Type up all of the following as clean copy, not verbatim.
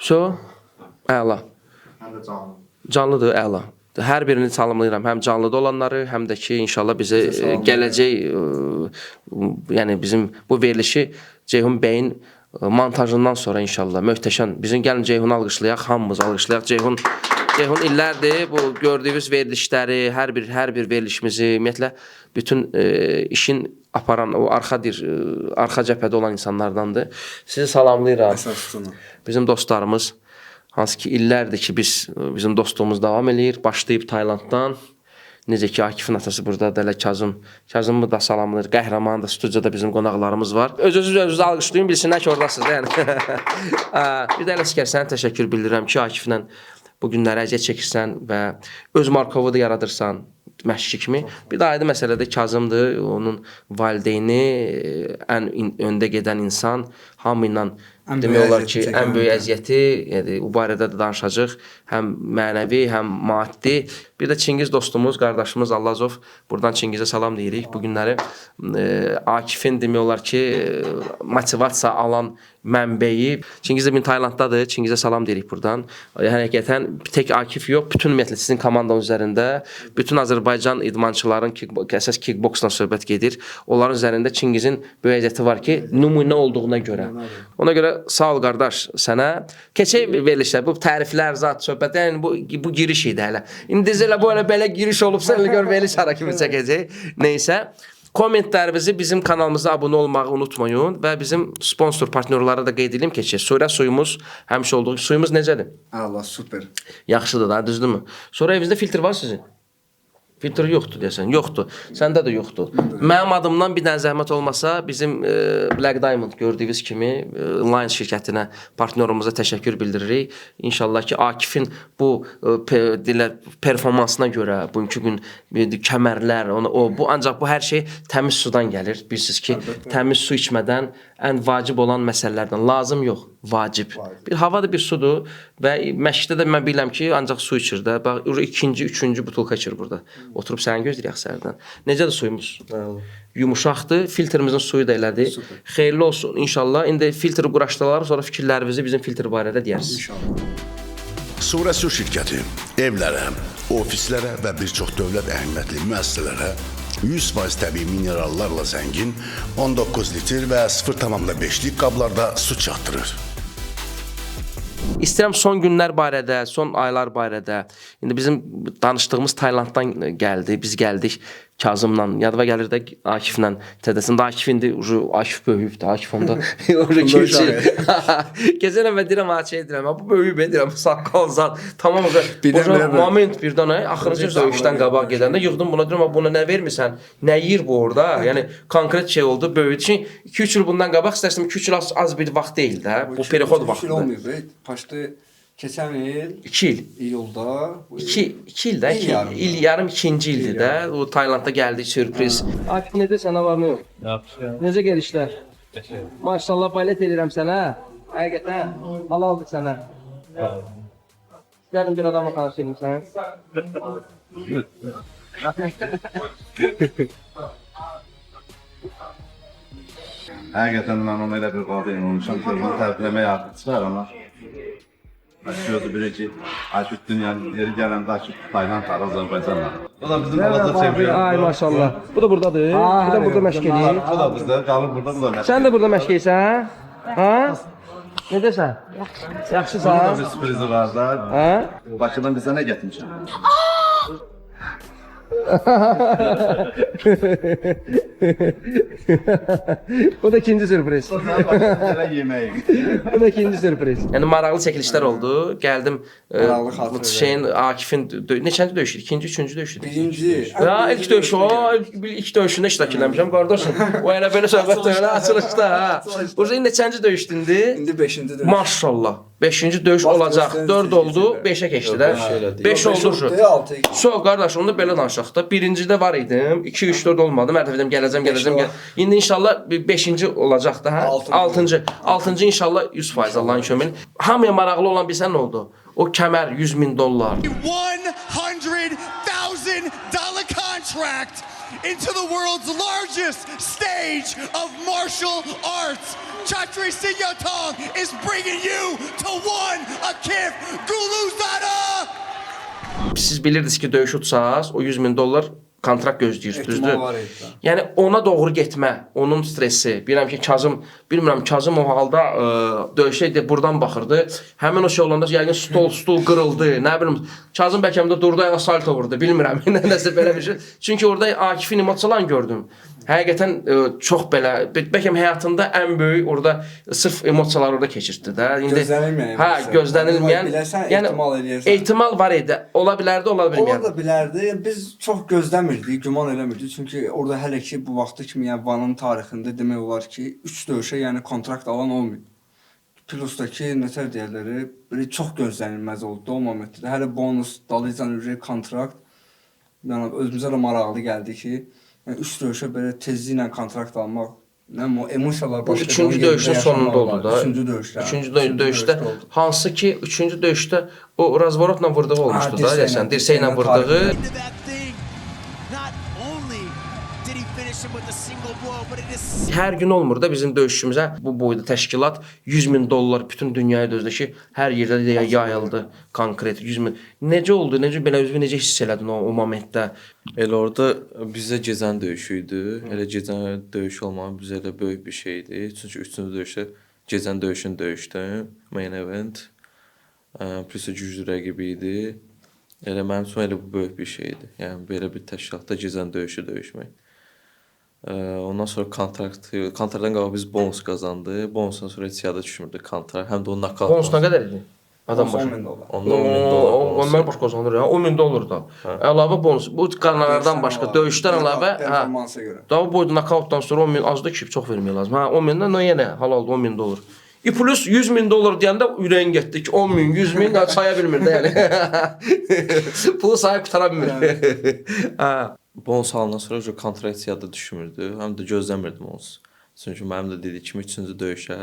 So, əla. Həm də canlı. Canlıdır, əla. Hər birini salamlayıram. Həm canlıda olanları, həm də ki, inşallah bizə gələcək, yəni bizim bu verilişi Ceyhun bəyin montajından sonra inşallah möhtəşəm. Bizim gəlin Ceyhunu alqışlayaq, hamımız alqışlayaq. Ceyhun illərdir bu gördüyünüz verilişləri, hər bir verilişimizi, ümumiyyətlə bütün işin aparan o arxa cəbhədə olan insanlardandır. Sizi salamlayıram. Bizim dostlarımız, hansı ki illərdir ki bizim dostluğumuz davam eləyir. Başlayıb Taylanddan. Necə ki Akifin atası burada da Kazım. Kazımı da salamlayır. Qəhrəman da studiyada bizim qonaqlarımız var. Özünüzü alqışlayın, bilsinlər ki oradasınız. Yəni. Bir də elə sikərsən təşəkkür bildirirəm ki Akiflə bu günləri əziyyət çəkirsən və öz markovu da yaradırsan. Məşqçi kimi. Bir də aydın məsələdə Kazımdır, onun valideyni, ən öndə gedən insan, hamı ilə demək olar ki, ən böyük əziyyəti, yəni bu barədə də danışacağıq. Həm mənəvi, həm maddi. Bir də Çingiz dostumuz, qardaşımız Allahzov. Buradan Çingizə salam deyirik. Bu günləri Akifin demək olar ki, motivasiya alan mənbəyi. Çingiz də Taylanddadır. Çingizə salam deyirik buradan. Həqiqətən tək Akif yox, bütün ümumiyyətlə sizin komandanın üzərində, bütün Azərbaycan idmançıların əsas kickboksla söhbət gedir. Onların üzərində Çingizin böyük əziyyəti var ki, nümunə olduğuna görə. Ona görə sağ ol qardaş sənə. Keçək verilişlər, bu təriflər, zat, söhbət, yəni bu giriş idi hələ. İndi elə belə giriş olubsa, elə gör veriliş hara kimi çəkəcək. Neysə, kommentlərinizi bizim kanalımıza abunə olmağı unutmayın və bizim sponsor partnyorlara da qeyd edeyim keçək. Surə suyumuz həmişə olduğu suyumuz necədir? Allah, super. Yaxşıdır da, düzdürmü? Sonra evinizdə filtr var sizin? Filtr yoxdur deyəsən, yoxdur. Səndə də yoxdur. Mənim adımdan bir dənə zəhmət olmasa, bizim Black Diamond gördüyünüz kimi Line şirkətinə, partnyorumuza təşəkkür bildiririk. İnşallah ki, Akifin bu performansına görə, bugünkü gün kəmərlər, bu ancaq bu hər şey təmiz sudan gəlir. Bilirsiniz ki, təmiz su içmədən ən vacib olan məsələlərdən, lazım yox, vacib. Bir havadır, bir sudur və məşqdə də mən biləm ki, ancaq su içir də. Bax, ikinci, üçüncü butulka içir burada. Oturub səni gözləyək sərdən. Necədir suyumuz? Yumuşaqdır. Filtrimizin suyu da elədir. Xeyirli olsun inşallah. İndi filtri quraşdırlar, sonra fikirlərinizi bizim filtr barədə deyərsiniz. Surə Su şirkəti evlərə, ofislərə və bir çox dövlət əhəmiyyətli müəssisələrə 100% təbii minerallarla zəngin 19 litr və 0,5-lik qablarda su çatdırır. İstəyirəm son günlər barədə, son aylar barədə. İndi bizim danışdığımız Taylanddan gəldi, biz gəldik Kazımla, yadıma gəlir də Akiflə tədəsində. Akif indi Akif böyüyübdür, Akif onda keçir. Keçən əvvəl deyirəm, şey deyirəm, bu böyüyüb, deyirəm, saqqal zat. Tamam, moment birdən, axırıncı döyüşdən qabaq gedəndə yığdım buna, deyirəm, buna nə vermirsən, nə yiyir bu orada? Yəni, konkret şey oldu, böyüdü. Çünki 2-3 il bundan qabaq istərsəm 2-3 il az bir vaxt deyil də, bu perixod vaxtıdır. 2 il olmayıb, paşdı. Keçən il 2 il. İyulda 2 il də, il yarım ikinci ildir də. O Taylandda gəldik, sürpriz. Akif necə sənə var mı? Yaxşı. Necə gəlişlər? Maşallah baylet edirəm sənə. Həqiqətən halaldır sənə. Gəlin bir adamla tanışayım sən. Həqiqətən mən ona elə bir qadın olmuşam ki, onu tərifləməyə artıq çıxar ama gözü bilir ki, Akif dünyanın yeri gələndə Akif Tayland Azərbaycanla. Bu da bizim balaca çempion. Ay maşallah. Bu da buradadır. Bu da burada məşq edir. Bu da bizdə, qalır burada, bu da məşq. Sən də burada məşq edirsən? Ha? Ne desən? Yaxşısan? Burada bir sürprizi var da. Ha? Bakıdan bizə nə gətirmişəm? Bu da ikinci sürpriz. Hələ yeməyi. Bu da ikinci sürpriz. Yəni maraqlı çəkilişlər oldu. Gəldim şeyin Akifin neçənci döyüşü? İkinci, üçüncü döyüşü. birinci. Ya ilk döyüşü o, ilk döyüşündə iştirak eləmişəm qardaşım. O elə belə söhbət elə açılışda ha. Burada neçənci döyüşdü indi? İndi 5-ci döyüş. Maşallah. 5-ci döyüş olacaq. 4 oldu, 5-ə keçdi də. 5 oldu şu. So qardaş, onda belə danışaq da. Birincidə var idim. 2 3 4 olmadı. Mən dedim gələcəm. İndi inşallah 5-ci olacaq da, hə? 6-cı inşallah 100% Allahın köməyi. Hamıya maraqlı olan bilsən nə oldu? O kəmər $100,000. $100,000 contract contract into the world's largest stage of martial arts. Chatri Sinyotong is bringing you to one Akif Guluzada. Siz bilirdiniz ki döyüş utsaz, o 100 bin dollar kontrakt gözləyir, düzdür? Ehtimal var idi. Yəni ona doğru getmə, onun stresi. Bilirəm ki, Kazım o halda döyüşdə buradan baxırdı. Həmin o şey olanda yəqin stol qırıldı, nə bilim. Kazım bəlkə də durdu, ayağa salto vurdu, bilmirəm. Nəsə belə bir şey. Çünki orada Akifin emosiyalarını gördüm. Həqiqətən çox belə, bəlkə həyatında ən böyük orada sırf emosiyalar orada keçirdi də. İndi Gözlənilməyən. hə, gözlənilməyən. Bilərsən, Yəni ehtimal eləyirsən. ehtimal var idi. Ola bilərdi, ola bilməyərdi. Ola da bilərdi. Biz çox gözləmirdik, güman eləmirdik. Çünki orada hələ ki bu vaxtı kimi, yəni Vanın tarixində demək olar ki, 3 döyüşə, yəni kontrakt alan olmayıb. Plusdakı nətər deyirlər, belə çox gözlənilməz oldu o momentdə. Hələ bonus, dalıcan ürək kontrakt. Yəni özümüzə də maraqlı gəldi ki, yəni 3 döyüşə belə tezliklə kontrakt almaq, nə o emosiyalar Bu başqa. üçüncü döyüşün sonunda oldu da. Üçüncü döyüşdə. Üçüncü döyüşdə hansı ki üçüncü döyüşdə o razvorotla vurduğu olmuşdu da, deyəsən, dirsəklə vurduğu. Into that thing. Not only did he finish him with a single blow, but it is Hər gün olmur da bizim döyüşçümüzə bu boyda təşkilat 100 bin dollar bütün dünyaya dözdü ki, hər yerdə də yayıldı konkret 100 bin. Necə oldu? Belə özünü necə hiss elədin o momentdə? Elə orada bizə gecən döyüşü idi. Elə gecən döyüş olmağı bizə elə böyük bir şeydi. Çünki 3-cü döyüşdə gecən döyüşün döyüşdüm. Main event. Plus güclü rəqibi idi. Elə mənim üçün elə bu böyük bir şeydi. Yəni belə bir təşkilatda gecən döyüşü döyüşmək. Ondan sonra kontraktdan qabaq biz bonus qazandı. Bonusdan sonra heç yada düşmürdü kontrakt. Həm də o knockout. Bonus nə qədər idi? Adam başı. 10 min dollar. Onda 10 min dollar. Onlar baş qazanır ya. 10 min dollar da. Əlavə bonus. Bu qanunlardan başqa, döyüşdən əlavə, hə. Performansa görə. Daha boyda nokautdan sonra 10 min azdır ki, çox vermək lazım. Hə, 10 mindən nə yenə halal 10 min dollar. Plus 100 min dollar deyəndə ürəyin getdi ki, 10 min, 100 min daha saya bilmir də yəni. Pulu sayıb qutara bilmir. Hə. Bonus alandan sonra kontrakt yada düşmürdü. Həm də gözləmirdim bonus. Çünki mənim də dediyim kimi 3-cü döyüşə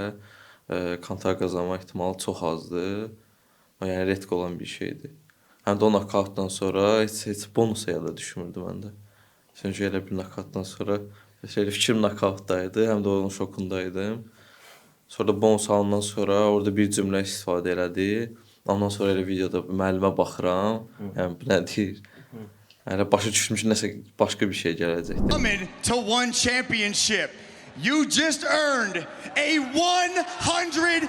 kontrakt qazanma ehtimalı çox azdır. Yəni risk olan bir şeydir. Həm də o nokautdan sonra heç bonusa yada düşmürdü məndə. Çünki elə bir nokautdan sonra elə fikrim nokautdaydı, həm də onun şokundaydım. Sonra da bonus alandan sonra orada bir cümlə istifadə elədi. Ondan sonra elə videoda müəllimə baxıram. Yəni bu nə deyir? Yəni başa düşmüş nəsə başqa bir şey gələcəkdir. coming to one championship. You just earned a $100,000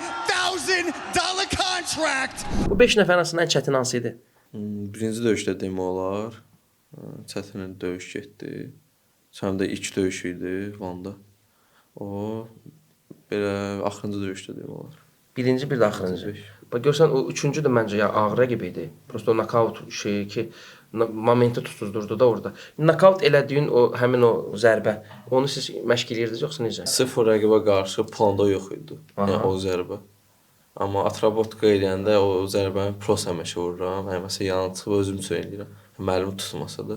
contract. Bu 5 nəfər arasında ən çətin hansı idi? Birinci döyüşdə demək olar. Çətin döyüş getdi. Həm də ilk döyüş idi Vanda. O belə axırıncı döyüşdə demək olar. Birinci, bir də axırıncı. Bax görsən o üçüncü də məncə ya ağır rəqib idi. Prosta o nokaut şeyi ki momenti tutuzdurdu da orada. Nokaut elədiyin o həmin o zərbə, onu siz məşq edirdiniz yoxsa necə? Sıfır rəqibə qarşı planda yox idi. Yəni o zərbə. Amma atrabotka eləyəndə o zərbəni pros həmişə vururam. Yəni məsələn yanı çıxıb özüm üçün eləyirəm. Müəllimi tutmasa da.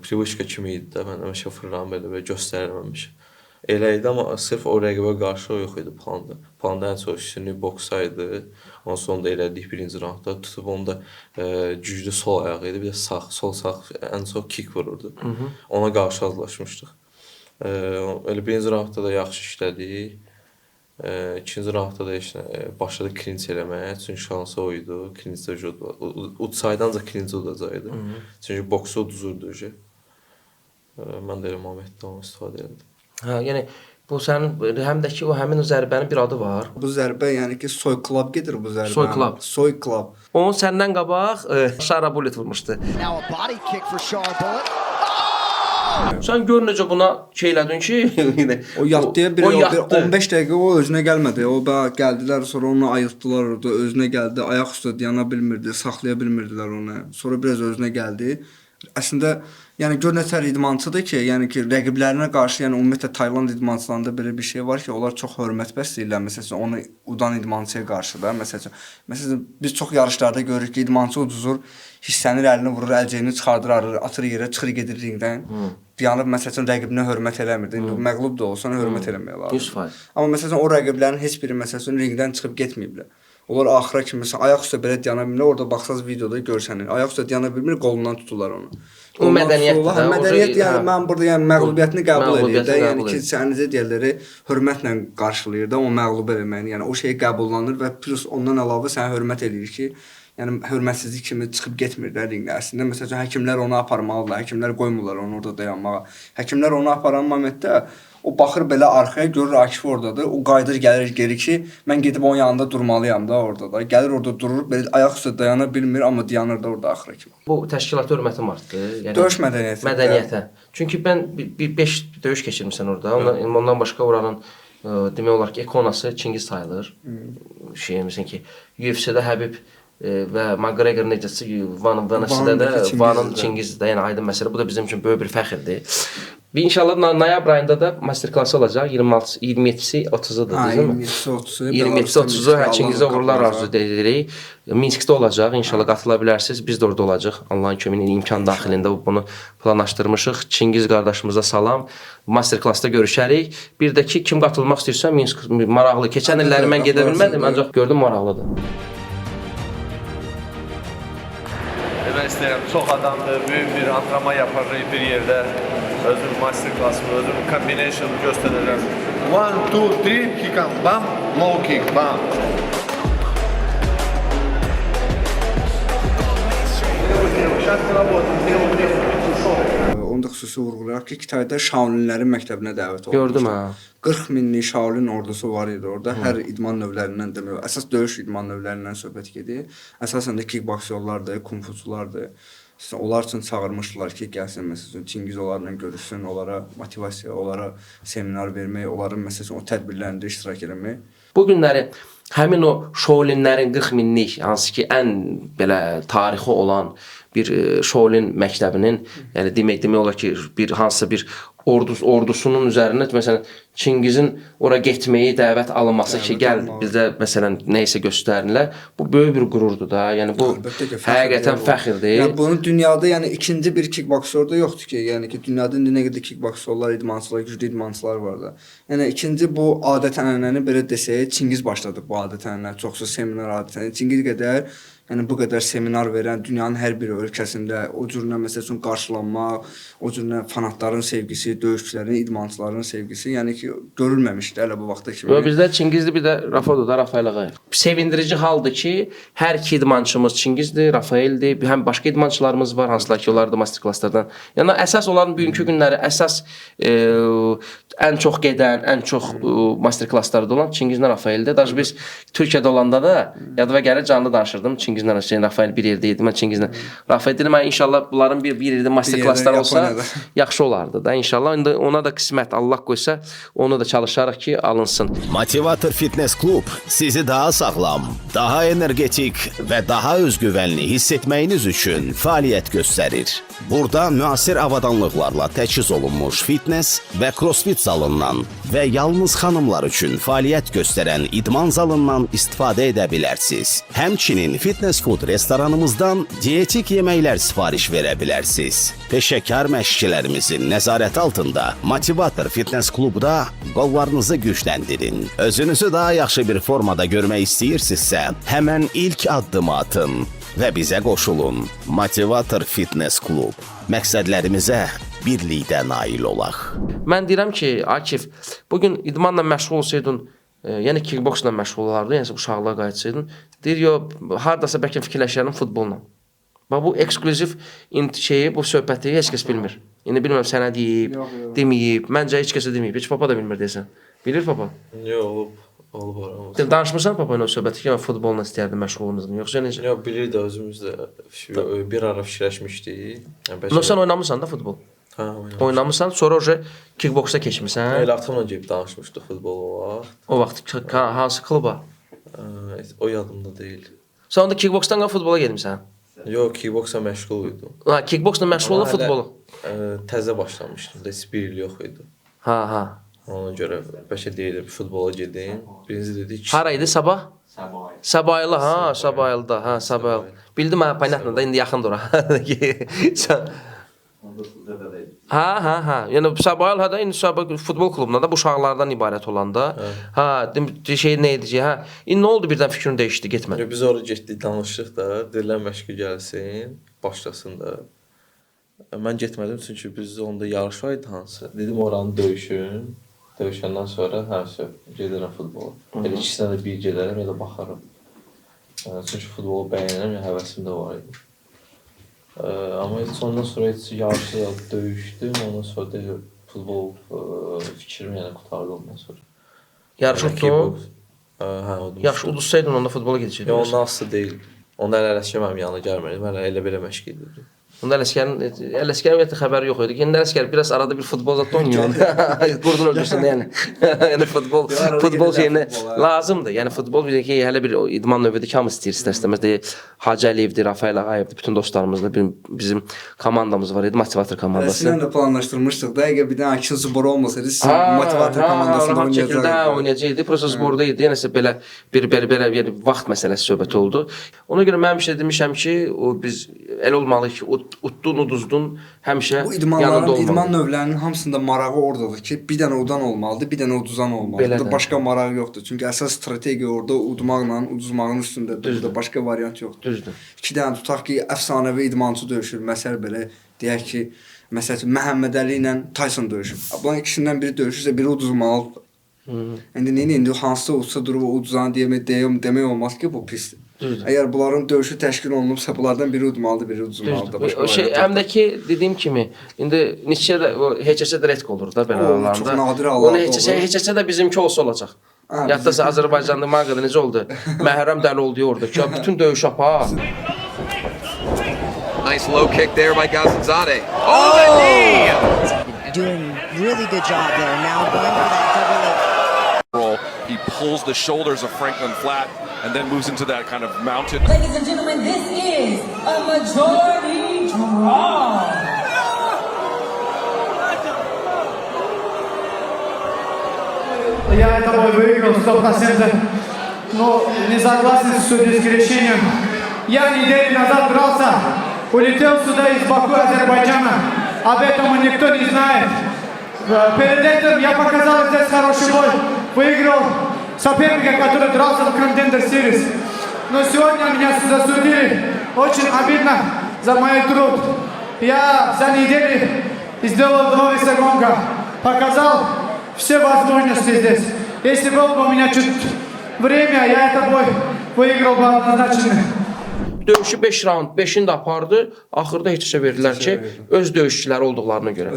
Privişka kimi idi də mən həmişə vururam belə göstərirəm həmişə. Elə idi amma sırf o rəqibə qarşı o yox idi planda. Planda ən çox üstünlük boksa idi. Ondan sonra da elədik birinci raundda. Tutub onda güclü sol ayağı idi. Bir də sağ, sol sağ ən çox kick vururdu. Ona qarşı azlaşmışdıq. Elə birinci raundda da yaxşı işlədik. İkinci raundda da başladı clinch eləməyə. Çünki şansı o idi. Clinchdə utsaydı ancaq clinch udacaqdı. Çünki boksu uduzurdu. Mən də elə momentdə onu istifadə elədim. Hə, yəni bu sənin həm də ki o həmin o zərbənin bir adı var. Bu zərbə yəni ki Soy Club gedir bu zərbə. Soy Club. Soy Club. Onu səndən qabaq Shara Bullet vurmuşdu. Now a body kick for Shara Bullet. Sən gör necə buna şey elədin ki, O yatdıya bir o yatdı. 15 dəqiqə o özünə gəlmədi. O gəldilər, sonra onu ayıltdılar orada, özünə gəldi, ayaq üstə dayana bilmirdi, saxlaya bilmirdilər onu. Sonra biraz özünə gəldi. Əslində, yəni gör nətər idmançıdır ki, yəni ki rəqiblərinə qarşı, yəni ümumiyyətlə Tayland idmançılarında belə bir şey var ki, onlar çox hörmət bəsləyirlər. Məsələn, onu udan idmançıya qarşı da, məsələn, biz çox yarışlarda görürük ki, idmançı uduzur, hissənir, əlini vurur, əlcəyini çıxardır, atır yerə, çıxır gedir ringdən. Dayanıb məsələn rəqibinə hörmət eləmirdi. İndi məğlub da olsan hörmət eləmək lazımdır. 100%. Amma məsələn o rəqiblərin heç biri məsələn ringdən çıxıb getməyiblər. Onlar axıra kimi məsələn ayaq üstə belə dayana bilmirlər. Orada baxsaz videoda görsənir. Ayaq üstə dayana bilmir, qolundan tuturlar onu. O mədəniyyətdir də, Mədəniyyət o- yəni mən burada yəni məğlubiyyətini qəbul edir də. Məğlubiyyətini Yəni qəbul ki, edir. sən necə deyirlər, hörmətlə qarşılayır da, o məğlub eləməyini. Yəni o şey qəbullanır və plus ondan əlavə sənə hörmət eləyir ki, yəni hörmətsizlik kimi çıxıb getmir də ringdə. Əslində məsələn həkimlər onu aparmalılar, həkimlər qoymurlar onu orada dayanmağa. Həkimlər onu aparan momentdə o baxır belə arxaya görür Akif ordadır. O qayıdır gəlir geri ki, mən gedib onun yanında durmalıyam da orada da. Gəlir orada durur, belə ayaq üstə dayana bilmir, amma dayanır da orada axıra kimi. Bu təşkilata hörmətim artdı. Yəni Döyüş mədəniyyəti. Mədəniyyətə. Çünki mən 5 döyüş keçirmişsən orada. Ondan başqa oranın demək olar ki, ikonası Çingiz sayılır. Şeyimizin ki, UFC-də Həbib və McGregor necəsə Van'ın də Van'ın Çingizdə, yəni aydın məsələ. Bu da bizim üçün böyük bir fəxrdir. Bir inşallah noyabr ayında da master klası olacaq. 27-si 30-udur, deyilmi? 27-si 30-u Çingizə uğurlar arzu edirik. Minskdə olacaq. İnşallah qatıla bilərsiniz. Biz də orada olacaq. Allahın köməyi ilə imkan daxilində bunu planlaşdırmışıq. Çingiz qardaşımıza salam. Master klassda görüşərik. Bir də ki, kim qatılmaq istəyirsə, Minsk maraqlı. Keçən illəri mən gedə bilmədim, ancaq gördüm maraqlıdır. Demək istəyirəm, çox adamdır, böyük bir antrenman yaparıq bir yerdə. Özüm master klassımı, özüm combination göstərirəm. 1, 2, 3, kick out, bam, low kick, bam. Onu da xüsusi vurğulayaq ki, Kitayda Shaolinlərin məktəbinə dəvət olunmuşdu. Gördüm ha. 40 minlik Shaolin ordusu var idi orada. Hər idman növlərindən demək, əsas döyüş idman növlərindən söhbət gedir. Əsasən də kickboksyorlardır, kungfuçulardır. Onlar üçün çağırmışdılar ki, gəlsin məsələn Çingiz onlarla görüşsün, onlara motivasiya, onlara seminar vermək, onların məsələn o tədbirlərində iştirak etmək. Bu günləri həmin o Shaolinlərin 40 minlik, hansı ki ən belə tarixi olan bir Shaolin məktəbinin, yəni demək olar ki, bir hansısa bir ordusunun üzərinə məsələn Çingizin ora getməyi dəvət alınması ki, gəl bizdə məsələn nə isə göstərinlər. Bu böyük bir qürurdur da. Yəni bu həqiqətən fəxrdir. Yəni bunu dünyada yəni ikinci bir kickboksor da yoxdur ki, yəni ki dünyada indi nə qədər kickboksorlar, idmançılar, güclü idmançılar var da. Yəni ikinci bu adət-ənənəni belə desək, Çingiz başladı bu adət-ənənələr, çoxsu seminar adət-ənənələr. Çingiz qədər yəni bu qədər seminar verən dünyanın hər bir ölkəsində o cürlə məsəl üçün qarşılanmaq, o cürlə fanatların sevgisi, döyüşçülərin, idmançıların sevgisi, yəni ki görülməmişdi hələ bu vaxta kimi. Bizdə Çingizdir, bir də Rafaeldir, Rafael Ağayev. Sevindirici haldır ki, hər iki idmançımız Çingizdir, Rafaeldir, həm başqa idmançılarımız var, hansılar ki, onlar da master klasslardan. Yəni əsas onların bugünkü günləri əsas ən çox gedən, ən çox master klasslarda olan Çingizlə Rafaeldir. Daha biz Türkiyədə olanda da yadıma gəlir, canlı danışırdım. Çingizlə Rafael bir yerdə idi. Mən Çingizlə Rafael dedim, inşallah bunların bir yerdə master klasslar olsa yaxşı olardı da. İnşallah indi ona da qismət Allah qoysa, onu da çalışarıq ki, alınsın. Motivator Fitness Klub sizi daha sağlam, daha energetik və daha özgüvənli hiss etməyiniz üçün fəaliyyət göstərir. Burada müasir avadanlıqlarla təchiz olunmuş fitness və crossfit zalından və yalnız xanımlar üçün fəaliyyət göstərən idman zalından istifadə edə bilərsiniz. Həmçinin fitness food restoranımızdan dietik yeməklər sifariş verə bilərsiniz. Peşəkar məşqçilərimizin nəzarəti altında Motivator Fitness Klubda qollarınızı gücləndirin. Özünüzü daha yaxşı bir formada görmək istəyirsinizsə, həmən ilk addımı atın və bizə qoşulun. Motivator Fitness Klub. Məqsədlərimizə birlikdə nail olaq. Mən deyirəm ki, Akif, bugün idmanla məşğul olsaydın, yəni kickboksla məşğul olardın, yəni uşaqlığa qayıtsaydın, deyir, hardasa bəlkə fikirləşərim futbolla. Bu ekskluziv şeyi, bu söhbəti heç kəs bilmir. İndi bilməm sənə deyib, deməyib, məncə heç kəsə deməyib, heç papa da bilmir desən. Bilir papa? Yox, olub var. Danışmırsan papa ilə o söhbəti ki, mən futbolla istəyərdim məşğul olmazdım, yoxsa necə? Yox, bilir də özümüz də bir ara fikirləşmişdik. Sən oynamırsan da futbol? Hə, oynamırsan, sonra kickboksa keçmirsən. Elə atamla gəlib danışmışdıq futbol o vaxt. O vaxt hansı kluba? O yadımda deyil. Sən onda kickboksdan qalıb futbola getmisən? Yox, kickboksa məşğul idim. Ha, kickboksla məşğul olub futbolu? Təzə başlamışdım da, heç bir il yox idi. Ha. Ona görə bəlkə deyildim futbola gedin. Birinci dedi ki... Hara idi sabah? Sabaylı, ha, Sabaylıda, ha, Sabaylı. Bildim, ha, понятно da, indi yaxındır ora. Sən... Ha. Yəni Sabahal hada indi Sabah futbol klubunda da bu uşaqlardan ibarət olanda. Ha, şey nə edəcək? Ha. İndi nə oldu birdən fikrin dəyişdi, getmədi. Biz oraya getdik, danışdıq da, dedilər məşqə gəlsin, başlasın da. Mən getmədim çünki bizdə onda yarış var idi hansı. Dedim oranı döyüşün. Döyüşəndən sonra gedirəm futbola. Elə ikisinə də bir gedərəm, elə baxarım. Çünki futbolu bəyənirəm, həvəsim də var idi. Amma heç ondan sonra heç yarışı döyüşdüm, ondan sonra da futbol fikrim yəni qutardı ondan sonra. Yarış utdun? Hə, udum. Yaxşı uduzsaydın onda futbola gedəcəydin. Ondan asılı deyil. Onda Ələsgər mənim yanına gəlmirdi, mən elə belə məşq edirdim. Onda Ələsgərin ümumiyyətlə xəbəri yox idi. İndi Ələsgər biraz arada bir futbol zat oynayır. Qurdun öldürsün yəni. Yəni futbol şeyinə lazımdır. Yəni futbol bir ki hələ bir idman növüdür ki, hamı istəyir istər-istəməz də Hacı Əliyevdir, Rafael Ağayevdir, bütün dostlarımızla bizim komandamız var idi, motivator komandası. Ələsindən də planlaşdırmışdıq da, əgər bir dənə Akşin Zubora olmasaydı, motivator komandasında oynayacaqdı. Prosta sporda idi. Yəni belə bir vaxt məsələsi söhbət oldu. Ona görə mən həmişə demişəm ki, biz elə olmalı ki, utdun, uduzdun, həmişə yanında olmalı. İdman növlərinin hamısında marağı oradadır ki, bir dənə udan olmalıdır, bir dənə uduzan olmalıdır. Burada başqa marağı yoxdur. Çünki əsas strategiya orada udmaqla uduzmağın üstündədir. Burada başqa variant yoxdur. Düzdür. 2 dənə tutaq ki, əfsanəvi idmançı döyüşür. Məsəl belə deyək ki, məsələn Məhəmməd Əli ilə Tyson döyüşür. Bunların ikisindən biri döyüşürsə, biri uduzmalıdır. İndi hansısa udsa durub uduzanı demək olmaz ki, bu pisdir. Əgər bunların döyüşü təşkil olunubsa, bunlardan biri udmalıdır, biri uduzmalıdır. O şey həm də ki, dediyim kimi, indi heç-heçə də retk olur da belə aralarında. Çox nadir hallarda olur. Heç-heçə də bizimki olsa olacaq. Yadda Azərbaycanda Mağada necə oldu? Məhrəm dəli oldu orada ki, bütün döyüş apar. Nice low kick there by Gazanzadeh. Oh, the knee! Doing really good job there. Now going for that double leg. He pulls the shoulders of Franklin flat and then moves into that kind of mounted. Ladies and gentlemen, this is a majority draw. Я это бой выиграл 100%, но не согласен с судейским решением. Я неделю назад дрался, улетел сюда из Баку, Азербайджана. Об этом никто не знает. Перед этим я показал здесь хороший бой, выиграл соперника, который дрался в Contender Series. Но сегодня меня засудили. Очень обидно за мой труд. Я за неделю сделал 2 веса гонка, показал все возможности здесь. Если было бы у меня чуть время, я этот бой выиграл бы однозначно. Döyüşü 5 round, 5-ini də apardı. Axırda heç şey verdilər ki, öz döyüşçüləri olduqlarına görə.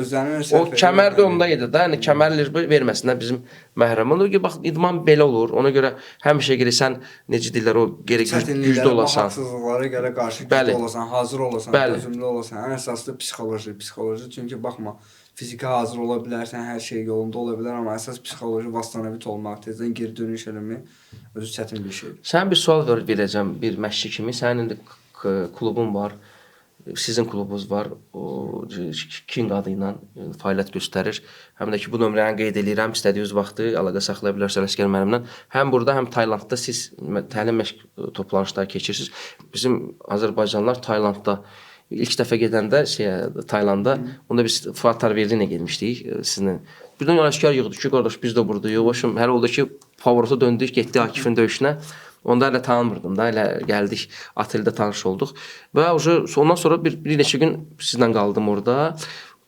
O kəmər də onda idi da, yəni kəmərlər verməsinlər bizim məhrəmə. Ona görə bax idman belə olur. Ona görə həmişə gəlirsən necə deyirlər o geri güclü olasan. Haksızlıqlara görə qarşı güclü olasan, hazır olasan, dözümlü olasan. Ən əsaslı psixoloji. Çünki baxma, fiziki hazır ola bilərsən, hər şey yolunda ola bilər, amma əsas psixoloji vastanavit olmaq, tezdən geri dönüş eləmək özü çətin bir şeydir. Sən bir sual verəcəm bir məşqçi kimi. Sənin indi klubun var, sizin klubunuz var, o King adı ilə fəaliyyət göstərir. Həm də ki, bu nömrəni qeyd edirəm, istədiyiniz vaxtı əlaqə saxlaya bilərsiniz Ələsgər müəllimlə. Həm burada, həm Taylandda siz təlim məşq toplanışları keçirsiniz. Bizim Azərbaycanlılar Taylandda İlk dəfə gedəndə Taylanda, onda biz Fuad Tarverli ilə getmişdik sizinlə. Birdən Ələsgər yığdı ki, qardaş biz də buradayıq. Başım hələ oldu ki, favorita döndük, getdik Akifin döyüşünə. Onda hələ tanımırdım da, elə gəldik, ateldə tanış olduq. Və ondan sonra bir neçə gün sizlə qaldım orada.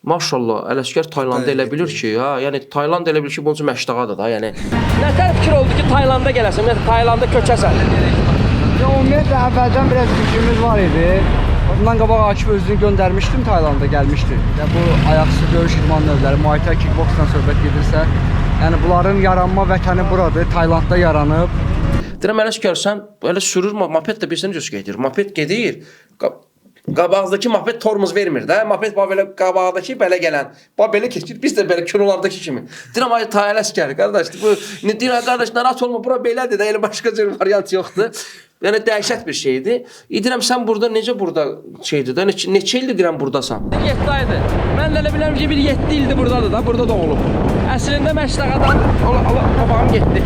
Maşallah, Ələsgər Taylanda elə bilir ki, yəni Tayland elə bilir ki, bunun üçün məşdağadır da, yəni. Nətər fikir oldu ki, Taylanda gələsən, Taylanda kökəsən? Ümumiyyətlə, əvvəldən biraz fikrimiz var idi. Bundan qabaq Akif özünü göndərmişdim, Taylanda gəlmişdi. Bu ayaqüstü döyüş idman növləri, Muay Thai, kickboksdan söhbət gedirsə, yəni bunların yaranma vətəni buradır, Taylandda yaranıb. Deyirəm, Ələsgər, sən elə sürür, moped də bilsən necə gedir. Moped gedir, qabağdakı moped tormuz vermir də, moped belə qabağdakı belə gələn, belə keçir, biz də belə kinolardakı kimi. Deyirəm, ay Ələsgər, qardaş, deyirəm, qardaş, narahat olma, bura belədir də, elə başqa cür variant yoxdur. Yəni dəhşət bir şeydir. Deyirəm sən burada necə burada şeydir də, neçə ildir deyirəm burdasan? 7 aydır. Mən də elə bilirəm ki, bir 7 ildir burdadır da, burada doğulub. Əslində Məşdağadan qabağım getdi.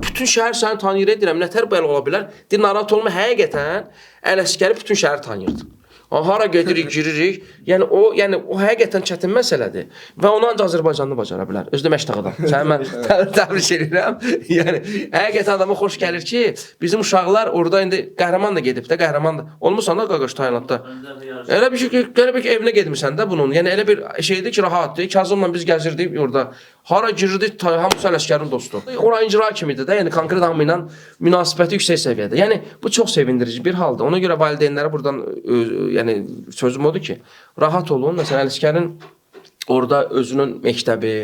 Bütün şəhər səni tanıyır, deyirəm, nətər belə ola bilər? Deyir, narahat olma, həqiqətən Ələsgəri bütün şəhər tanıyırdı. Hara gedirik, giririk. Yəni o həqiqətən çətin məsələdir və onu ancaq Azərbaycanlı bacara bilər. Özü də Məştağıdan. Səni mən təbrik edirəm. Yəni həqiqətən adama xoş gəlir ki, bizim uşaqlar orada indi qəhrəman da gedib də, qəhrəman da. Olmusan da qaqaş Taylandda. Elə bir şey ki, qəribə ki, evinə getmirsən də bunun. Yəni elə bir şeydir ki, rahatdır. Kazımla biz gəzirdik orada. Hara girirdik, hamısı Ələsgərin dostu. Ora icra kimidir də, yəni konkret hamı ilə münasibəti yüksək səviyyədə. Yəni bu çox sevindirici bir haldır. Ona görə valideynlərə buradan yəni sözüm odur ki, rahat olun. Məsələn, Ələsgərin orada özünün məktəbi,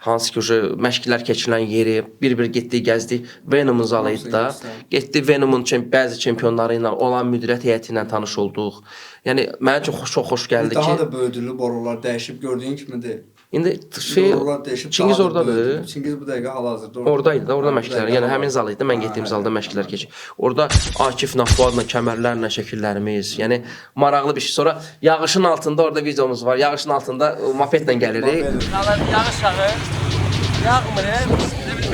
hansı ki, məşqlər keçirilən yeri, bir-bir getdik, gəzdik. Venom'un zalı idi da. Getdik Venom'un bəzi çempionları ilə, olan müdiriyyət heyəti ilə tanış olduq. Yəni mənə çox xoş gəldi ki, daha da böyüdülüb, oralar dəyişib gördüyün kimidir. İndi Çingiz oradadır. Çingiz bu dəqiqə hal-hazırda oradaydı da, orada məşqlər. Yəni həmin zal idi. Mən getdiyim zalda məşqlər keçir. Orada Akif Nafuadla, kəmərlərlə şəkillərimiz. Yəni maraqlı bir şey. Sonra yağışın altında orada videomuz var. Yağışın altında mopedlə gəlirik. Yağış yağır. Yağmır.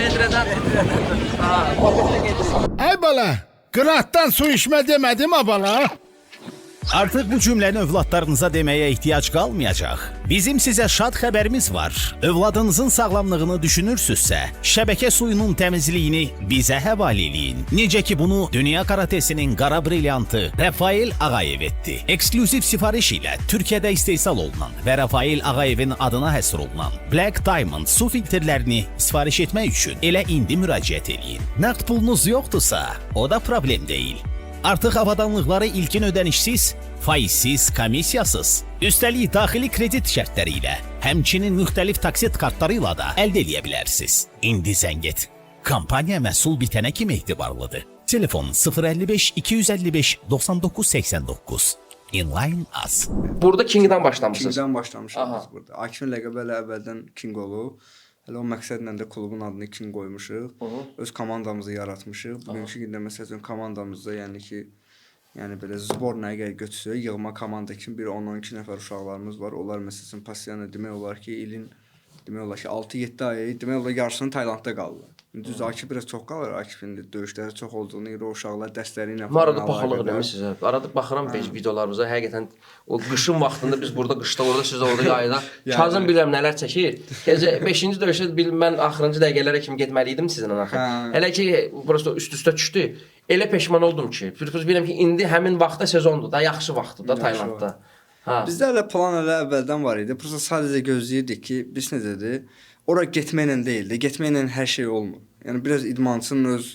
Metrədən. Ay bala, qıratdan su içmə demədim ha bala. Artıq bu cümləni övladlarınıza deməyə ehtiyac qalmayacaq. Bizim sizə şad xəbərimiz var. Övladınızın sağlamlığını düşünürsünüzsə, şəbəkə suyunun təmizliyini bizə həvalə eləyin. Necə ki bunu Dünya Karatesinin qara brilyantı Rafael Ağayev etdi. Ekskluziv sifariş ilə Türkiyədə istehsal olunan və Rafael Ağayevin adına həsr olunan Black Diamond su filtrlərini sifariş etmək üçün elə indi müraciət eləyin. Nəqd pulunuz yoxdursa, o da problem deyil. Artıq avadanlıqları ilkin ödənişsiz, faizsiz, komissiyasız, üstəlik daxili kredit şərtləri ilə, həmçinin müxtəlif taksit kartları ilə da əldə edə bilərsiniz. İndi zəng et. Kampaniya məhsul bitənə kimi etibarlıdır. Telefon 055 255 9989. Inline Az. Burada King'dən başlamışsınız. King'dən başlamışıq biz burada. Akifin ləqəbi elə əvvəldən King olub. Hələ o məqsədlə də klubun adını King qoymuşuq. Öz komandamızı yaratmışıq. Bugünkü gündə məsələn komandamızda yəni belə zbornaya götürsək, yığma komanda kimi bir 10-12 nəfər uşaqlarımız var. Onlar məsələn pasiyanı demək olar ki, ilin demək olar ki 6-7 ay, demək olar yarısını Taylandda qalırlar. Düz Akif biraz çox qalır. Akifin döyüşləri çox olduğunu görə o uşaqlar dərsləri ilə Arada baxalım demək sizə. Arada baxıram videolarımıza. Həqiqətən o qışın vaxtında biz burada qışda orada siz orada yayda. Kazım bilirəm nələr çəkir. Gecə 5-ci döyüşdə mən axırıncı dəqiqələrə kimi getməli idim sizinlə axı. Hələ ki prosta üst-üstə düşdü. Elə peşman oldum ki, bilirəm ki indi həmin vaxtda sezondur da, yaxşı vaxtdır da Taylandda. Bizdə elə plan əvvəldən var idi. Prosta sadəcə gözləyirdik ki, biz necədir? Ora getməklə deyildi. Getməklə hər şey olmur. Yəni biraz idmançının öz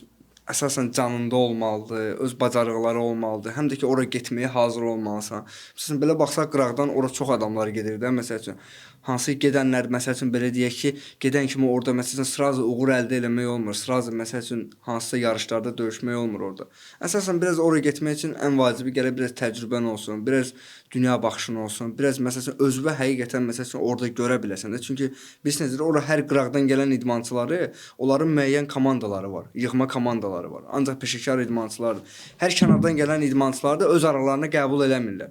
əsasən canında olmalıdır, öz bacarıqları olmalıdır. Həm də ki ora getməyə hazır olmalısan. Məsələn belə baxsaq qıraqdan ora çox adamlar gedir də, məsəl üçün. Hansı gedənlər məsəl üçün belə deyək ki, gedən kimi orada məsəl üçün sırazı uğur əldə etmək olmur. Sırazı məsəl üçün hansısa yarışlarda döyüşmək olmur orada. Əsasən biraz ora getmək üçün ən vacibi gərək biraz təcrübən olsun, biraz dünya baxışın olsun, biraz məsəl üçün özünü həqiqətən məsəl üçün orada görə biləsən də. Çünki biz necə ora hər qıraqdan gələn idmançıları, onların müəyyən komandaları var, yığma komandaları var. Ancaq peşəkar idmançılardır. Hər kənardan gələn idmançıları da öz aralarına qəbul eləmirlər.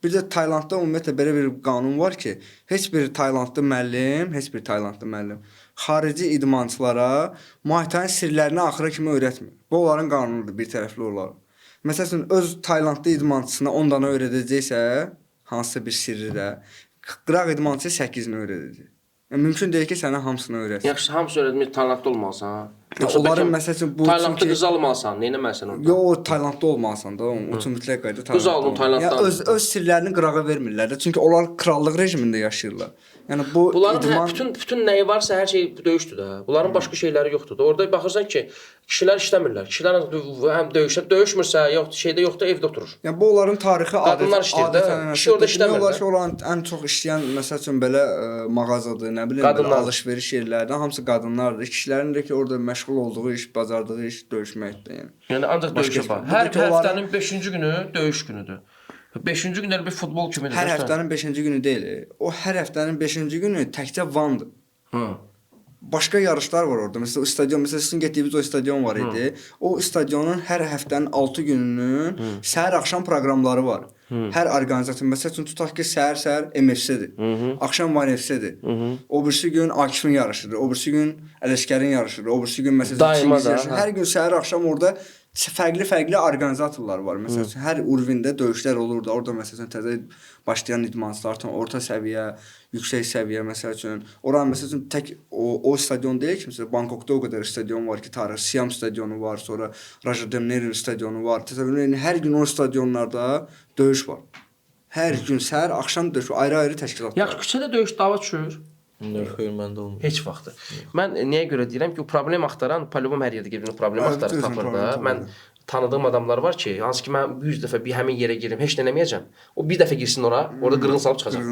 Bir də Taylandda ümumiyyətlə belə bir qanun var ki, heç bir Taylandlı müəllim xarici idmançılara Muay Thai sirlərini axıra kimi öyrətmir. Bu onların qanunudur, bir tərəfli olaraq. Məsələn, öz Taylandlı idmançısına 10 dana öyrədəcəksə, hansısa bir sirri də, qıraq idmançıya 8-ni öyrədəcək. Yəni mümkün deyil ki, sənə hamısını öyrətsin. Yaxşı, hamısı öyrətmir, Taylandda olmalısan. Onların məsələn bu Taylandda qız almalısan, nə etməlisən orada? Yox, Taylandda olmalısan da, o üçün mütləq qayda Taylandda. Qız alın Taylanddan. Öz sirlərini qırağa vermirlər də, çünki onlar krallıq rejimində yaşayırlar. Yəni bu bunların bütün nəyi varsa hər şey döyüşdür də. Bunların başqa şeyləri yoxdur da. Orada baxırsan ki, kişilər işləmirlər. Kişilər həm döyüşmürsə, şeydə yoxdur, evdə oturur. Yəni bu onların tarixi qadınlar işləyir də. Kişi orada işləmir. Onlar ki, onların ən çox işləyən məsəl üçün belə mağazadır, nə bilim, belə alış-veriş yerlərdən hamısı qadınlardır. Kişilərin də ki, orada məşğul olduğu iş, bacardığı iş döyüşməkdir, yəni. Yəni ancaq döyüşə bax. Hər həftənin 5-ci günü döyüş günüdür. 5-ci günlər bir futbol kimidir. Hər həftənin 5-ci günü deyil. O hər həftənin 5-ci günü təkcə vandır. Başqa yarışlar var orada. Məsələn, stadion, məsələn, sizin getdiyiniz o stadion var idi. O stadionun hər həftənin 6 gününün səhər-axşam proqramları var. Hər orqanizasiya məsəl üçün tutaq ki, səhər MFC-dir. Axşam Van FC-dir. O birisi gün Akifin yarışıdır. O birisi gün Ələşkərin yarışıdır. O birisi gün məsələn Çingiz yarışıdır. Hər gün səhər axşam orada fərqli orqanizatorlar var. Məsəl üçün hər urvində döyüşlər olurdu. Orada məsələn təzə başlayan idmançılar, orta səviyyə, yüksək səviyyə məsəl üçün. Oranın məsəl üçün tək o stadion deyil ki, məsələn Bangkokda o qədər stadion var ki, tarix Siam stadionu var, sonra Rajadamnern stadionu var. Təsəvvür edin, hər gün o stadionlarda döyüş var. Hər gün səhər, axşam döyüş, ayrı-ayrı təşkilatlar. Yaxşı, küçədə döyüş dava düşür. Xeyr, məndə olmur. Heç vaxtı. Mən niyə görə deyirəm ki, o problem axtaran polibom hər yerdə gedib problem axtarır, tapır da. Mən tanıdığım adamlar var ki, hansı ki mən 100 dəfə bir həmin yerə girim, heç nə eləməyəcəm. O bir dəfə girsin ora, orada qırğın salıb çıxacaq.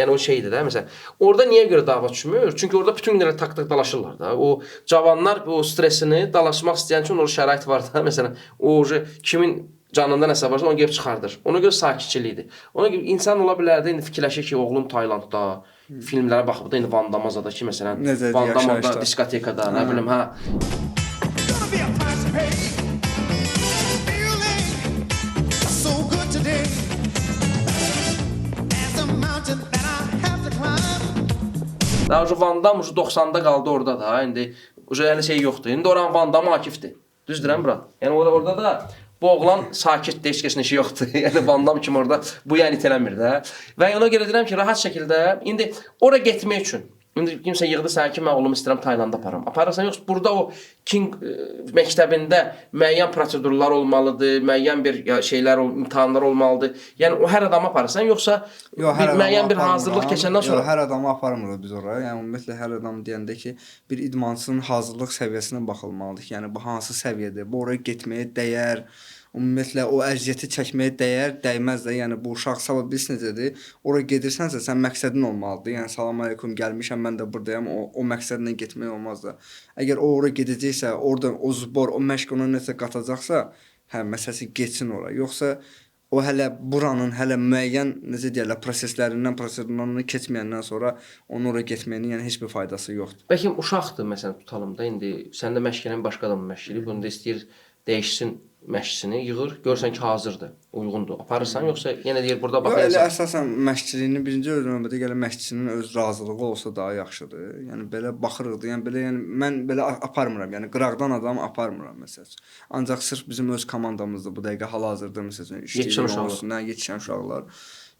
Yəni o şeydir də, məsələn. Orada niyə görə dava düşmür? Çünki orada bütün günlər tak-tak dalaşırlar da. O cavanlar o stressini dalaşmaq istəyən üçün orada şərait var da. Məsələn, o kimin canında nəsə varsa onu gəlib çıxardır. Ona görə sakitçilikdir. Ona görə insan ola bilər də indi fikirləşir ki, oğlum Taylandda filmlərə baxıb da indi Van Damazada ki, məsələn, Van Damada diskotekada, nə bilim, hə. Daha Van Dam 90-da qaldı orada da, indi yəni şey yoxdur. İndi oranın Van Damı Akifdir. Düzdürəm, bura? Yəni orada da bu oğlan sakitdir, heç kəsin işi yoxdur. Yəni Van Dam kimi orada bu yəni itələnmir də. Və ona görə deyirəm ki, rahat şəkildə indi ora getmək üçün İndi kimsə yığdı sənə ki, mən oğlumu istəyirəm Taylanda aparam. Aparırsan, yoxsa burada o King məktəbində müəyyən prosedurlar olmalıdır, müəyyən bir şeylər, imtahanlar olmalıdır. Yəni o hər adamı aparırsan, yoxsa müəyyən bir hazırlıq keçəndən sonra? Yox, hər adamı aparmırıq biz oraya. Yəni ümumiyyətlə hər adam deyəndə ki, bir idmançının hazırlıq səviyyəsinə baxılmalıdır. Yəni bu hansı səviyyədir? Bu oraya getməyə dəyər. Ümumiyyətlə o əziyyəti çəkməyə dəyər, dəyməz də. Yəni bu uşaq savab bilsin necədir? Ora gedirsənsə sən məqsədin olmalıdır. Yəni salam aleykum, gəlmişəm, mən də burdayam. O məqsədlə getmək olmaz da. Əgər o ora gedəcəksə, oradan o zbor, o məşq ona nəsə qatacaqsa, hə məsələsi getsin ora. Yoxsa o hələ buranın hələ müəyyən necə deyirlər, proseslərindən, prosedurlarından keçməyəndən sonra onun ora getməyinin yəni heç bir faydası yoxdur. Bəlkə uşaqdır məsələn tutalım da indi səndə məşq edən başqa adam məşq edir. Bunu da istəyir dəyişsin məşqçisini yığır, görsən ki, hazırdır, uyğundur. Aparırsan, yoxsa yenə deyir burada baxaysan? Yox, elə əsasən məşqçiliyini birinci öz növbədə gələ məşqçinin öz razılığı olsa daha yaxşıdır. Yəni belə baxırıq da, yəni mən belə aparmıram. Yəni qıraqdan adam aparmıram məsələn. Ancaq sırf bizim öz komandamızda bu dəqiqə hal-hazırda məsələn işləyir olsun, yetişən uşaqlar.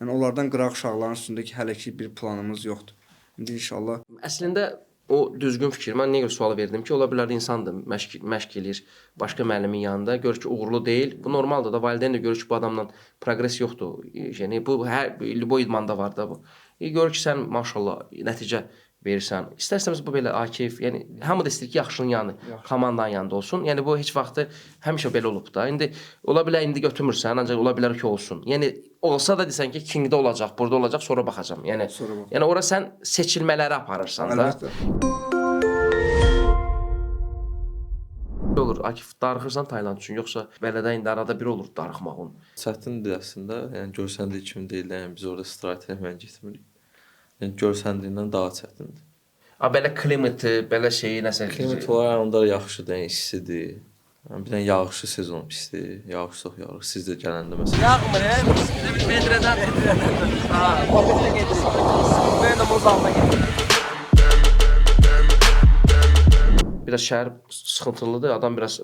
Yəni onlardan qıraq uşaqların üstündəki hələ ki bir planımız yoxdur. İndi inşallah. Əslində o düzgün fikir. Mən niyə görə sual verdim ki, ola bilər insandır, məşq eləyir başqa müəllimin yanında, görür ki, uğurlu deyil. Bu normaldır da, valideyn də görür ki, bu adamla progress yoxdur. Yəni bu hər idmanda var da bu. Görür ki, sən maşallah nəticə verirsən. İstərsəniz bu belə Akif, yəni hamı da istəyir ki, yaxşının yanı, komandanın yanında olsun. Yəni bu heç vaxtı həmişə belə olub da. İndi ola bilər indi götürmürsən, ancaq ola bilər ki, olsun. Yəni olsa da desən ki, Kingdə olacaq, burada olacaq, sonra baxacağam. Yəni ora sən seçilmələri aparırsan da. Olur, Akif darıxırsan Tayland üçün, yoxsa belədə indi arada bir olur darıxmağın? Çətindir əslində. Yəni görsəndiyi kimi deyil, yəni biz orada istirahət etməyə getmirik. Yəni görsəndiyindən daha çətindir. Belə klimati, belə şeyi nəsə... Klimat olaraq onda yaxşıdır, yəni istidir. Bir dənə yağışlı sezon pisdir, yağış çox yağır. Siz də gələndə məsələn. Yağmır, metrədən. Motorla gedirik. Mən də muzalına gedirik. Biraz şəhər sıxıntılıdır, adam biraz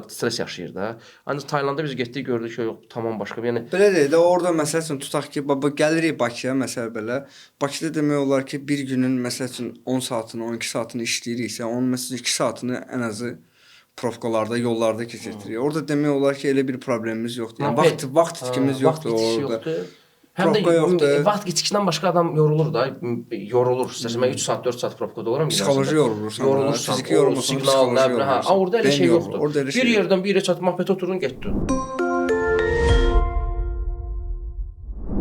stres yaşayır da. Ancaq Taylanda biz getdik, gördük ki, yox, tamam başqa. Yəni belə deyil də, orada məsəl üçün tutaq ki, baba gəlirik Bakıya, məsəl belə. Bakıda demək olar ki, bir günün məsəl üçün 10 saatını, 12 saatını işləyiriksə, onun məsəl 2 saatını ən azı provkalarda, yollarda keçirtirik. Orada demək olar ki, elə bir problemimiz yoxdur. Yəni vaxt itkimiz yoxdur orada. Həm də vaxt keçikdən başqa adam yorulur da, yorulur. İstəsən mən 3 saat, 4 saat provkada olaram. Psixoloji yorulursan. Yorulursan. Fiziki yorulursan, psixoloji yorulursan. Orada elə şey yoxdur. Bir yerdən bir yerə çatıb məhbətə oturun, getdin.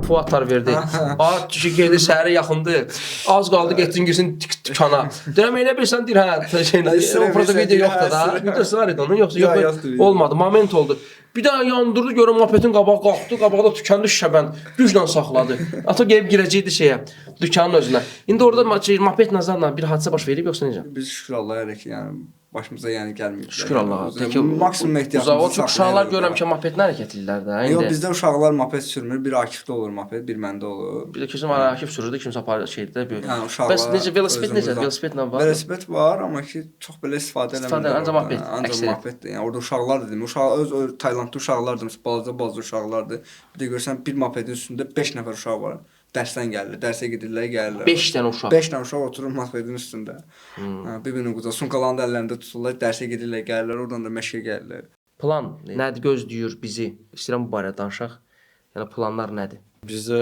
Fuatar verdi. At düşü geldi səhərə yaxındır. Az qaldı getdin girsin dükana. Deyirəm elə bilsən deyir hə şeylə. O burada video yoxdur da. Videosu var idi onun yoxsa yox. Olmadı. Moment oldu. Bir daha yandırdı görüm mopetin qabağı qalxdı. Qabaqda tükəndi şişəbənd. Güclə saxladı. Ata gəlib girəcəkdi şeyə, dükanın özünə. İndi orada moped nazarla bir hadisə baş verib yoxsa necə? Biz şükür Allah'a elə ki, yəni başımıza yəni gəlməyib. Şükür Allaha. Tək maksimum ehtiyatımızı Uzaq uşaqlar görürəm ki, mopedlə hərəkət edirlər də. Yox, bizdə uşaqlar moped sürmür. Bir Akifdə olur moped, bir məndə olur. Bir də kimsə var, Akif sürürdü, kimsə apar şeydə bir. Yəni uşaqlar. Bəs necə velosiped necə? Velosipedlə var? Velosiped var, amma ki çox belə istifadə eləmirlər. Ancaq moped. Ancaq mopeddir. Yəni orada uşaqlar dedim. Uşaq öz Taylandlı uşaqlardır, balaca uşaqlardır. Bir də görsən bir mopedin üstündə 5 nəfər uşaq var. Dərsdən gəlirlər, dərsə gedirlər, gəlirlər. 5 dənə uşaq. 5 dənə uşaq oturur mopedin üstündə. Bir-birinin qucağında sunkalarını da əllərində tuturlar, dərsə gedirlər, gəlirlər, oradan da məşqə gəlirlər. Plan nədir gözləyir bizi? İstəyirəm bu barədə danışaq. Yəni planlar nədir? Bizə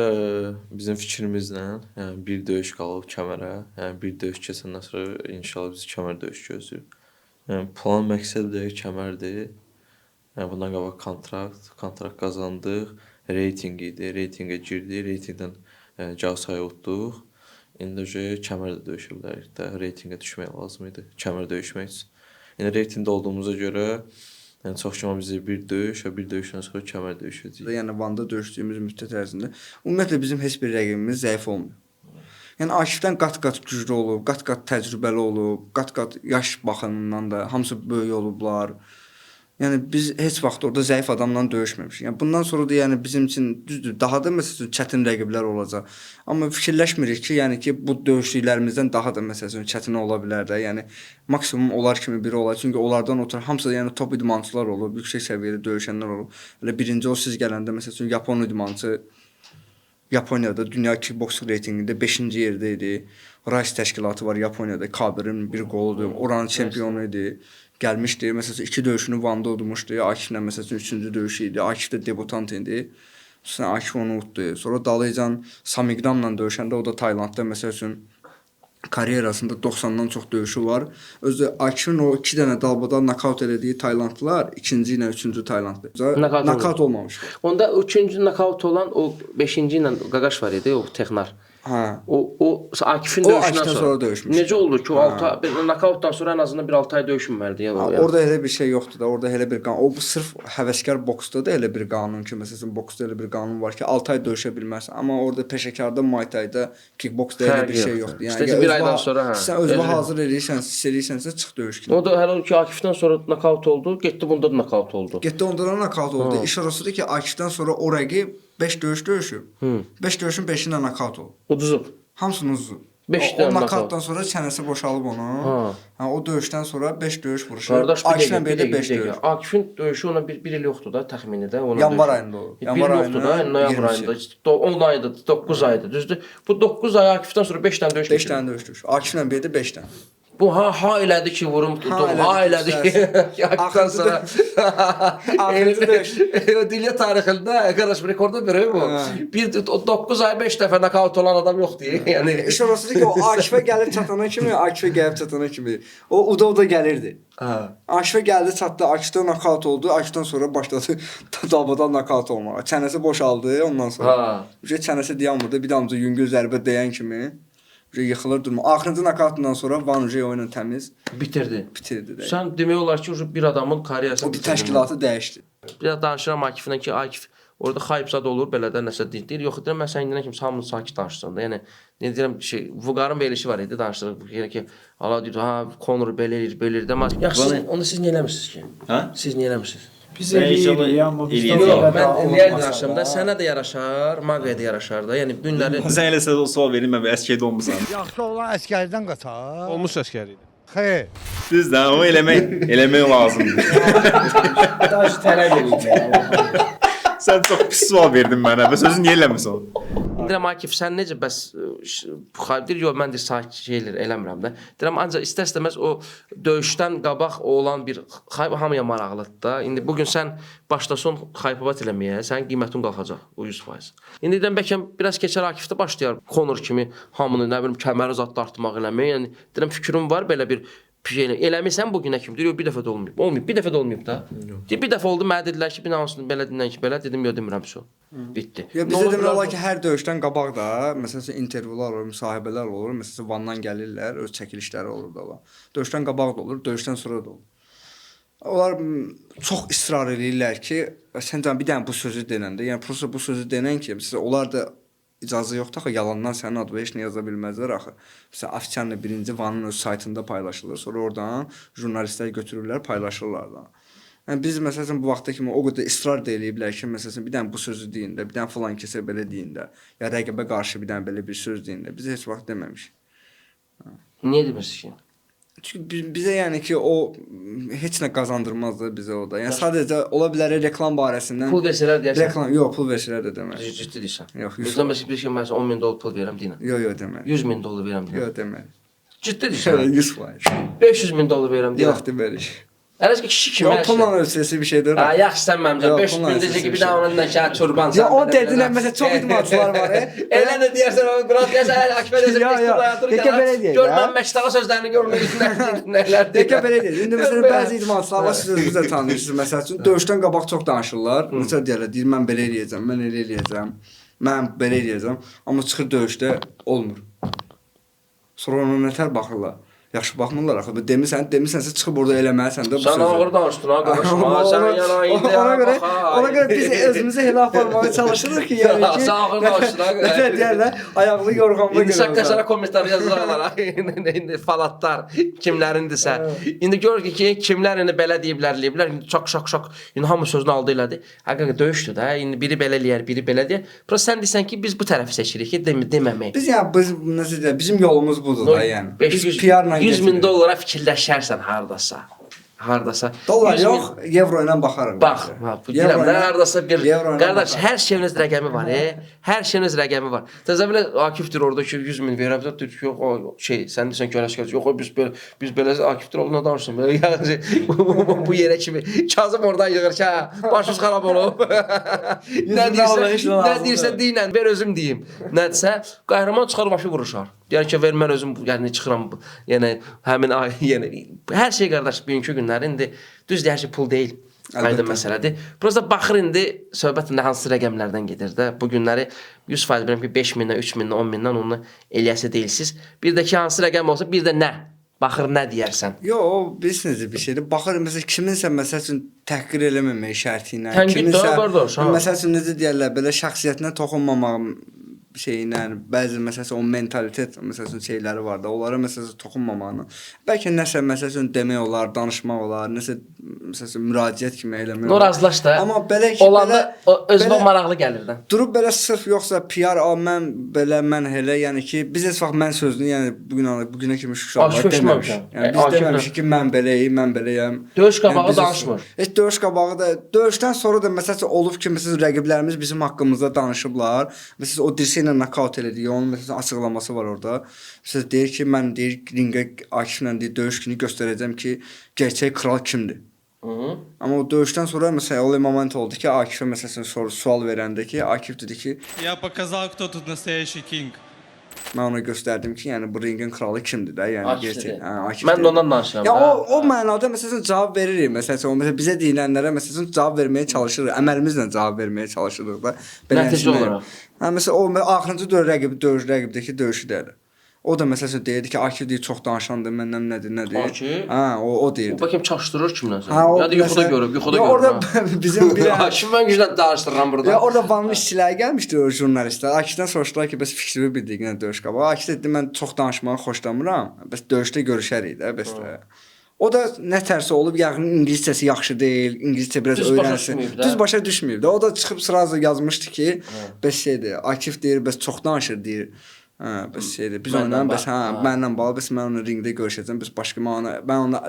bizim fikrimizlə, yəni bir döyüş qalıb kəmərə, yəni bir döyüş keçəndən sonra inşallah bizi kəmər döyüş gözləyir. Yəni plan məqsəd də kəmərdir. Yəni bundan qabaq kontrakt qazandıq, reytinq idi, reytinqə girdik, reytinqdən cavsaya utduq. İndi kəmərdə döyüşə bilərik də, reytinqə düşmək lazım idi, kəmər döyüşmək üçün. Yəni reytinqdə olduğumuza görə yəni çox kimi bizi bir döyüş və bir döyüşdən sonra kəmər döyüşəcəyik. Yəni Van'da döyüşdüyümüz müddət ərzində ümumiyyətlə bizim heç bir rəqibimiz zəif olmuyor. Yəni Akifdən qat-qat güclü olub, qat-qat təcrübəli olub, qat-qat yaş baxımından da hamısı böyük olublar. Yəni biz heç vaxt orada zəif adamla döyüşməmişik. Yəni bundan sonra da yəni bizim üçün düzdür, daha da məsələn çətin rəqiblər olacaq. Amma fikirləşmirik ki, yəni ki bu döyüşdüklərimizdən daha da məsələn çətin ola bilər də. Yəni maksimum onlar kimi biri olar. Çünki onlardan otur hamısı yəni top idmançılar olub, yüksək səviyyədə döyüşənlər olub. Elə birinci o siz gələndə məsələn Yapon idmançı Yaponiyada dünya kickboks reytinqində 5-ci yerdə idi. Rice təşkilatı var Yaponiyada, Kabir'in bir qoludur. Oranın çempionu idi. Gəlmişdi. Məsələn 2 döyüşünü Van'da udmuşdu. Akiflə məsələn 3-cü döyüşü idi. Akif də debutant idi. Sonra Akif onu utdu. Sonra Dalıcan Samigramla döyüşəndə o da Taylandda məsələn karyerasında 90-dan çox döyüşü var. Özü Akifin o 2 dənə dalbadal nokaut elədiyi Taylandlılar 2-ci ilə 3-cü Taylandlı. Nokaut olmamışdı. Onda 3-cü nokaut olan o 5-ci ilə Qaqaş var idi, o Texnar. Hə. O Akifin döyüşündən sonra döyüşmüş. Necə oldu ki, o nokautdan sonra ən azından bir 6 ay döyüşmməlidir yəni. Orada elə bir şey yoxdur da, orada elə bir qanun. O sırf həvəskar boksda da elə bir qanun ki, məsələn boksda elə bir qanun var ki, 6 ay döyüşə bilmərsən. Amma orada peşəkarda, Muay Thai-da, kickboksda elə bir şey yoxdur. Yəni bir aydan sonra sən özünü hazır eləyirsənsə çıx döyüş kimi. O da hələ ki Akifdən sonra nokaut oldu, getdi bunda da nokaut oldu. Getdi onda da nokaut oldu. İş orasıdır ki, Akifdən sonra o rəqib 5 döyüş döyüşüb. 5 döyüşün 5-ində nokaut oldu. Uduzub. Hamısını uduzub. 5 dənə nokautdan sonra çənəsi boşalıb onun. O döyüşdən sonra 5 döyüş vuruşur. Akiflə bir də 5 döyüş. Akifin döyüşü ona bir il yoxdur da təxmini də. Yanvar ayında olur. Yanvar ayında, noyabr ayında, 10 ayda, 9 ayda, düzdür? Bu 9 ay Akifdən sonra 5 dənə döyüş. 5 dənə döyüş. Akiflə bir də 5 dənə. Bu ha elədi ki vurum tutdum, ha elədi ki Akifdən sonra dünya tarixində qardaş rekorda biri bu. Bir 9 ay 5 dəfə nokaut olan adam yoxdur. Yəni iş orasıdır ki, o Akifə gəlib çatana kimi, Akifə gəlib çatana kimi o uda gəlirdi. Akifə gəldi, çatdı, Akifdə nokaut oldu, Akifdən sonra başladı dalbadal nokaut olmağa. Çənəsi boşaldı ondan sonra. Çənəsi dayanmırdı, bir damcı yüngül zərbə dəyən kimi yıxılır durma. Axırıncı nokautdan sonra Van Uji oyunu təmiz bitirdi. Bitirdi. Sən demək olar ki, bir adamın karyerasını o bir təşkilatı dəyişdi. Biraz danışıram Akiflə ki, Akif orada xayıbzad olur, belə də nəsə deyir. Yox deyirəm, mən sən indiyənə kimi hamını sakit danışırsan da. Yəni nə deyirəm, Vuqarın verilişi var idi, danışdırıq. Yəni ki, Allah deyir, ha, Conor belə eləyir də. Yaxşı, onu siz niyə eləmirsiniz ki? Hə? Siz niyə eləmirsiniz? Biz eləyirik, amma biz mən niyə danışıram da, sənə də yaraşar, Maqaya da yaraşar da. Yəni günləri sən elə sual verin, mən əskərdə olmusan. Yaxşı olan əskərdən qaçar. Olmuş əskər idi. Xeyr. Düz də, onu eləmək lazımdır. Daş tələb edir. Sən çox pis sual verdin mənə. Bəs özün niyə eləmirsən? Deyirəm Akif, sən necə bəs deyir, yox mən deyir sakit şeylər eləmirəm də. Deyirəm ancaq istər-istəməz o döyüşdən qabaq olan bir xayb hamıya maraqlıdır da. İndi bu gün sən başlasan xaybat eləməyə, sənin qiymətin qalxacaq o 100%. İndi deyirəm bəlkə biraz keçər Akifdə başlayar Conor kimi hamını nə bilim kəməri zad dartmaq eləməyə. Yəni deyirəm fikrim var belə bir eləmirsən bu günə kimi. Deyir, bir dəfə də olmayıb. Olmayıb, bir dəfə də olmayıb da. Deyir, bir dəfə oldu, mənə dedilər ki, bir namusunu belə dinlən ki, belə. Dedim, yox, demirəm, so. Bitdi. Bizdə demək olar ki, hər döyüşdən qabaq da, məsələn, intervyular olur, müsahibələr olur. Məsələn, Vandan gəlirlər, öz çəkilişləri olur da. Döyüşdən qabaq da olur, döyüşdən sonra da olur. Onlar çox israr edirlər ki, sən bir dənə bu sözü denəndə, yəni prosta bu sözü denən ki, məsələn, onlar da icazə yoxdur axı, yalandan sənin adına heç nə yaza bilməzlər axı. Məsələn, oficialni birinci Vanın öz saytında paylaşılır, sonra oradan jurnalistlər götürürlər, paylaşırlar da. Yəni biz məsələn bu vaxta kimi o qədər israr da eləyiblər ki, məsələn bir dənə bu sözü deyin də, bir dənə falan kəsə belə deyin də, ya rəqibə qarşı bir dənə belə bir söz deyin də. Biz heç vaxt deməmişik. Niyə demirsiniz ki? Çünki bizə yəni ki o heç nə qazandırmazdı bizə o da. Yəni sadəcə ola bilər reklam barəsindən. Pul versələr deyərsən. Reklam, yox, pul versələr də demək. Ciddi deyirsən. Yox, Bizdən məsələn bir şey məsələn 10 min dollar pul verirəm deyinə. Yox, demək. 100 min dollar verirəm deyinə. Yox, demək. Ciddi deyirsən. 100%. 500 min dollar verirəm deyinə. Yox, demərik. Ərəz ki, kişi kimi. Yox, pulla ölçüsü bir şeydir. Ha, yaxşı sən məmcə 500 min deyəcək ki, bir daha onunla şəhər çorban. Ya o dedilər məsələn çox idmançılar var. Elə də deyərsən o biraz deyəsən Akbər deyəsən görməm Məştaqa sözlərini görməyib nələr deyir. Dekə belə deyir. İndi məsələn bəzi idmançılar var, siz özünüz də tanıyırsınız. Məsəl üçün döyüşdən qabaq çox danışırlar. Məsələn deyirlər, deyir mən belə eləyəcəm, mən elə eləyəcəm. Mən belə eləyəcəm, amma çıxır döyüşdə olmur. Sonra ona nətər baxırlar? Yaxşı baxmırlar axı. Demisənsə çıxıb orada eləməlisən də bu sözü. Sən ağır danışdın ha qardaşım. Sən yana indi. Ona görə biz özümüzü elə aparmağa çalışırıq ki, yəni ki. Sən ağır danışdın ha. Nə deyirlər? Ayaqlı yorğanlı İndi sən qəşəra kommentlər yazırlar. İndi falatlar kimlərindirsə. İndi gör ki, kimlər indi belə deyiblər. İndi şok. İndi hamı sözünü aldı elədi. Həqiqətən döyüşdü də. İndi biri belə eləyər, biri belə deyər. Prosta sən desən ki, biz bu tərəfi seçirik ki, deməmək. Biz yəni necə deyək, bizim yolumuz budur da yəni. Biz PR-la 100 min dollara fikirləşərsən hardasa. Dollar yox, evro ilə baxarıq. Bax, bu deyirəm də hardasa bir qardaş, hər şeyin öz rəqəmi var, Hər şeyin öz rəqəmi var. Təzə belə Akifdir orada ki 100 min verəm, deyir ki, yox, o sən desən görəşkəz, yox, biz belə Akifdir olduğuna danışsın. Bu yerə kimi Kazım oradan yığır ki, başınız xarab olub. Nə deyirsə deyinlə, ver özüm deyim. Nədirsə, qəhrəman çıxar başı vuruşar. Deyər ki, ver mən özüm, yəni çıxıram, yəni həmin ay, yəni hər şey qardaş bugünkü günlər indi düz deyər ki, pul deyil. Aydın məsələdir. Prosta baxır indi söhbət indi hansı rəqəmlərdən gedir də. Bu günləri 100% bilirəm ki, 5 mindən, 3 mindən, 10 mindən onu eləyəsi deyilsiz. Bir də ki, hansı rəqəm olsa, bir də nə? Baxır nə deyərsən. Yox, o bilirsiniz bir şeydir. Baxır məsəl kiminsə məsəl üçün təhqir eləməmək şərti ilə, kiminsə məsəl üçün necə deyirlər, belə şəxsiyyətinə toxunmamaq şeylə, bəzi məsələn o mentalitet məsələn şeyləri var da, onlara məsələn toxunmamaqla. Bəlkə nəsə məsələn demək olar, danışmaq olar, nəsə məsələn müraciət kimi eləmək olar. Razılaş da. Amma belə ki, olanda özünə maraqlı gəlir də. Durub belə sırf yoxsa PR, mən belə, mən elə, yəni ki, biz heç vaxt mən sözünü, yəni bugünə kimi şükürlər deməmişik. Yəni biz deməmişik ki, mən beləyəm. Döyüş qabağı danışmır. Heç döyüş qabağı da, döyüşdən sonra da məsələn olub ki, məsələn rəqiblərimiz bizim haqqımızda danışıblar. Məsələn o dirsə ilə nokaut elədi. Onun məsələn açıqlaması var orada. Məsələn deyir ki, mən deyir ringə Akiflə deyir döyüş günü göstərəcəm ki, gerçək kral kimdir. Amma o döyüşdən sonra məsələn o moment oldu ki, Akifə məsələn sual verəndə ki, Akif dedi ki, "Я показал, кто тут настоящий king." Mən ona göstərdim ki, yəni bu ringin kralı kimdir də, yəni gerçək. Akif. Mən də ondan danışıram. Ya o mənada məsələn cavab veririk. Məsələn bizə deyilənlərə məsələn cavab verməyə çalışırıq. Əməlimizlə cavab verməyə çalışırıq da. Nəticə olaraq. Məsələn o axırıncı rəqibdəki döyüşü deyir. O da məsələn deyirdi ki, Akif deyir çox danışandır, məndən nədir. O deyirdi. Baxım çaşdırır kimləsə. Ya da yuxuda görüb. Orada bizim bir Akif mən güclə danışdırıram burada. Ya orada Vanın işçiləri gəlmişdi o jurnalistlər. Akifdən soruşdular ki, bəs fikrimi bildiyin döyüş qabağı. Akif dedi mən çox danışmağı xoşlamıram. Bəs döyüşdə görüşərik də, bəs də. O da nə tərsə olub, yəqin ingiliscəsi yaxşı deyil, ingiliscə biraz öyrənsin. Düz başa düşməyib də. O da çıxıb sırazı yazmışdı ki, bəs şeydir, Akif deyir, bəs çox danışır deyir. Bəs şeydir, biz onunla, bəs mənlə bağlı, bəs mən onu ringdə görüşəcəm, bəs başqa mən ona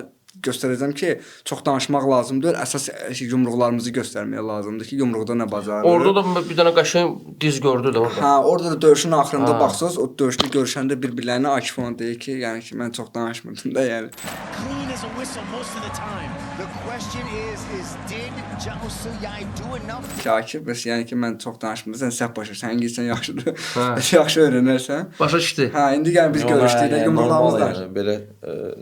göstərəcəm ki, çox danışmaq lazımdır, əsas yumruqlarımızı göstərməyə lazımdır ki, yumruqda nə bacarır. Orada da bir dənə qəşəng diz gördü də orada. Orada da döyüşün axırında baxsınız, o döyüşdə görüşəndə bir-birlərinə Akif ona deyir ki, yəni ki, mən çox danışmırdım da, yəni. Akif, bəs yəni ki, mən çox danışmırdım, sən səhv başa, sən İngiliscən yaxşıdır, yaxşı öyrənərsən. Başa düşdü. İndi yəni biz görüşdük də, yumruqlarımızdan. Belə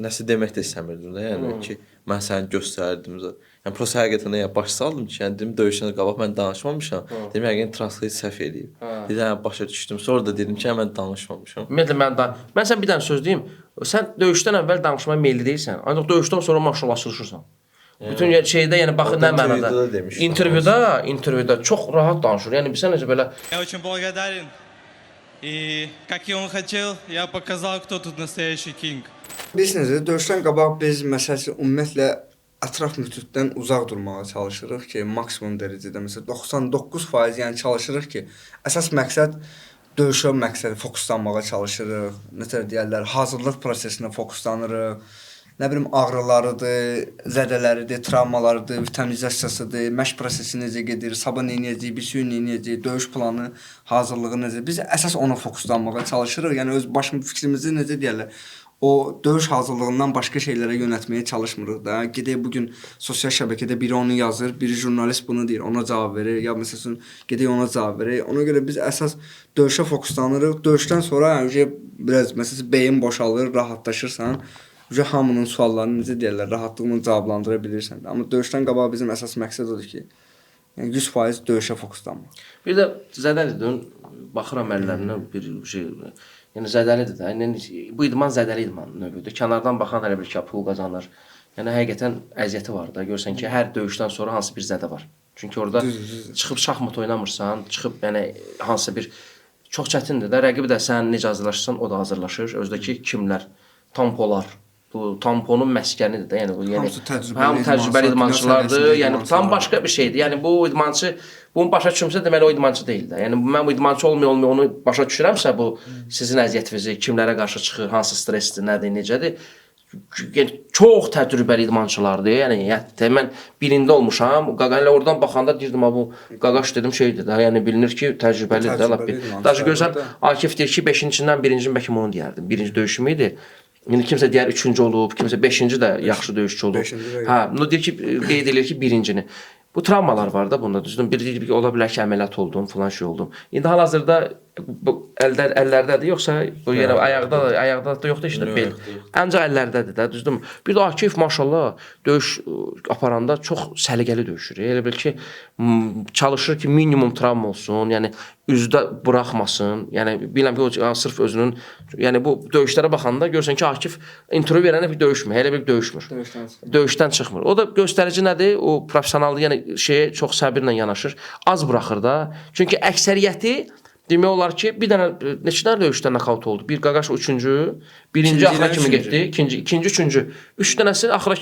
nəsə demək də istəmirdim də, yəni ki, mən səni göstərdim. Yəni prosta həqiqətən də baş saldım ki, yəni dedim döyüşdən qabaq mən danışmamışam. Dedim yəqin translate səhv eləyib. Dedim başa düşdüm. Sonra da dedim ki, mən danışmamışam. Ümumiyyətlə mən sən bir dənə söz deyim. Sən döyüşdən əvvəl danışmaya meylli deyilsən. Ancaq döyüşdən sonra maşallaşırsan. Bütün şeydə yəni baxın nə mənada. İntervyuda çox rahat danışır. Yəni sən necə belə Я очень благодарен И как и он хотел, я показал, кто тут настоящий кинг. Bilirsiniz, döyüşdən qabaq biz məsələn ümumiyyətlə ətraf mühitdən uzaq durmağa çalışırıq ki, maksimum dərəcədə məsələn 99% yəni çalışırıq ki, əsas məqsəd döyüşə məqsədi fokuslanmağa çalışırıq. Necə deyirlər, hazırlıq prosesinə fokuslanırıq. Nə bilim ağrılarıdır, zədələridir, travmalarıdır, vitamizasiyasıdır, məşq prosesi necə gedir, sabah nə edəcəyik, bir suyun nə edəcəyik, döyüş planı, hazırlığı necə. Biz əsas ona fokuslanmağa çalışırıq. Yəni öz fikrimizi necə deyirlər, o döyüş hazırlığından başqa şeylərə yönəltməyə çalışmırıq da. Gedək bugün sosial şəbəkədə biri onu yazır, biri jurnalist bunu deyir, ona cavab verir, ya məsələn gedək ona cavab verir. Ona görə biz əsas döyüşə fokuslanırıq. Döyüşdən sonra biraz məsələn beyin boşalır, rahatlaşırsan. Hamının suallarını necə deyirlər, rahatlıqla cavablandıra bilirsən. Amma döyüşdən qabaq bizim əsas məqsəd odur ki, yəni 100% döyüşə fokuslanmaq. Bir də zədəlidir, baxıram əllərinə bir şey, yəni zədəlidir də. Yəni bu idman zədəli idman növüdür. Kənardan baxan hələ bir pul qazanır. Yəni həqiqətən əziyyəti var da. Görsən ki, hər döyüşdən sonra hansı bir zədə var. Çünki orada çıxıb şahmat oynamırsan, çıxıb yəni hansı bir çox çətindir də. Rəqibi də sən necə hazırlaşırsan, o da hazırlaşır. Özdəki kimlər, tampolar. Bu tamponun məskənidir də. Yəni bu hamı təcrübəli idmançılardır. Yəni tam başqa bir şeydir. Yəni bu idmançı bunu başa düşürsə deməli o idmançı deyil də. Yəni mən bu idmançı olmuyor onu başa düşürəmsə bu sizin əziyyətinizi kimlərə qarşı çıxır, hansı stressdir, nədir, necədir? Yəni çox təcrübəli idmançılardır. Yəni mən birində olmuşam. Qaqayla oradan baxanda deyirdim bu qaqaş dedim şeydir də. Yəni bilinir ki, təcrübəlidir də. Daha görsən Akif deyir ki, 5-cindən 1-ci bəlkə onu deyərdim. 1-ci döyüşüm idi. Yəni kimsə deyər 3-cü olub, kimsə 5-ci də yaxşı döyüşçü olub. Hə, deyir ki, qeyd edir ki, 1-cini. Bu travmalar var da bunda, düzdür. Bir deyir ki, ola bilər ki, əməliyyat oldum, filan şey oldum. İndi hal-hazırda əllərdədir, yoxsa yəni ayaqda da yoxdur işte bel. Ancaq əllərdədir də, düzdür. Bir də Akif maşallah döyüş aparanda çox səliqəli döyüşür. Elə bil ki, çalışır ki, minimum travma olsun, yəni üzdə buraxmasın. Yəni bilirəm ki, o sırf özünün, yəni bu döyüşlərə baxanda görsən ki, Akif intervyu verəndə bir döyüşmür, elə bir döyüşmür. Döyüşdən çıxmır. O da göstərici nədir? O professionallığı, yəni şeyə çox səbirlə yanaşır. Az buraxır da. Çünki əksəriyyəti demək olar ki, bir dənə neçə dənə döyüşdə nokaut oldu. Bir qaqaş üçüncü, birinci axıra kimi getdi, ikinci, üçüncü. 3 dənəsi axıra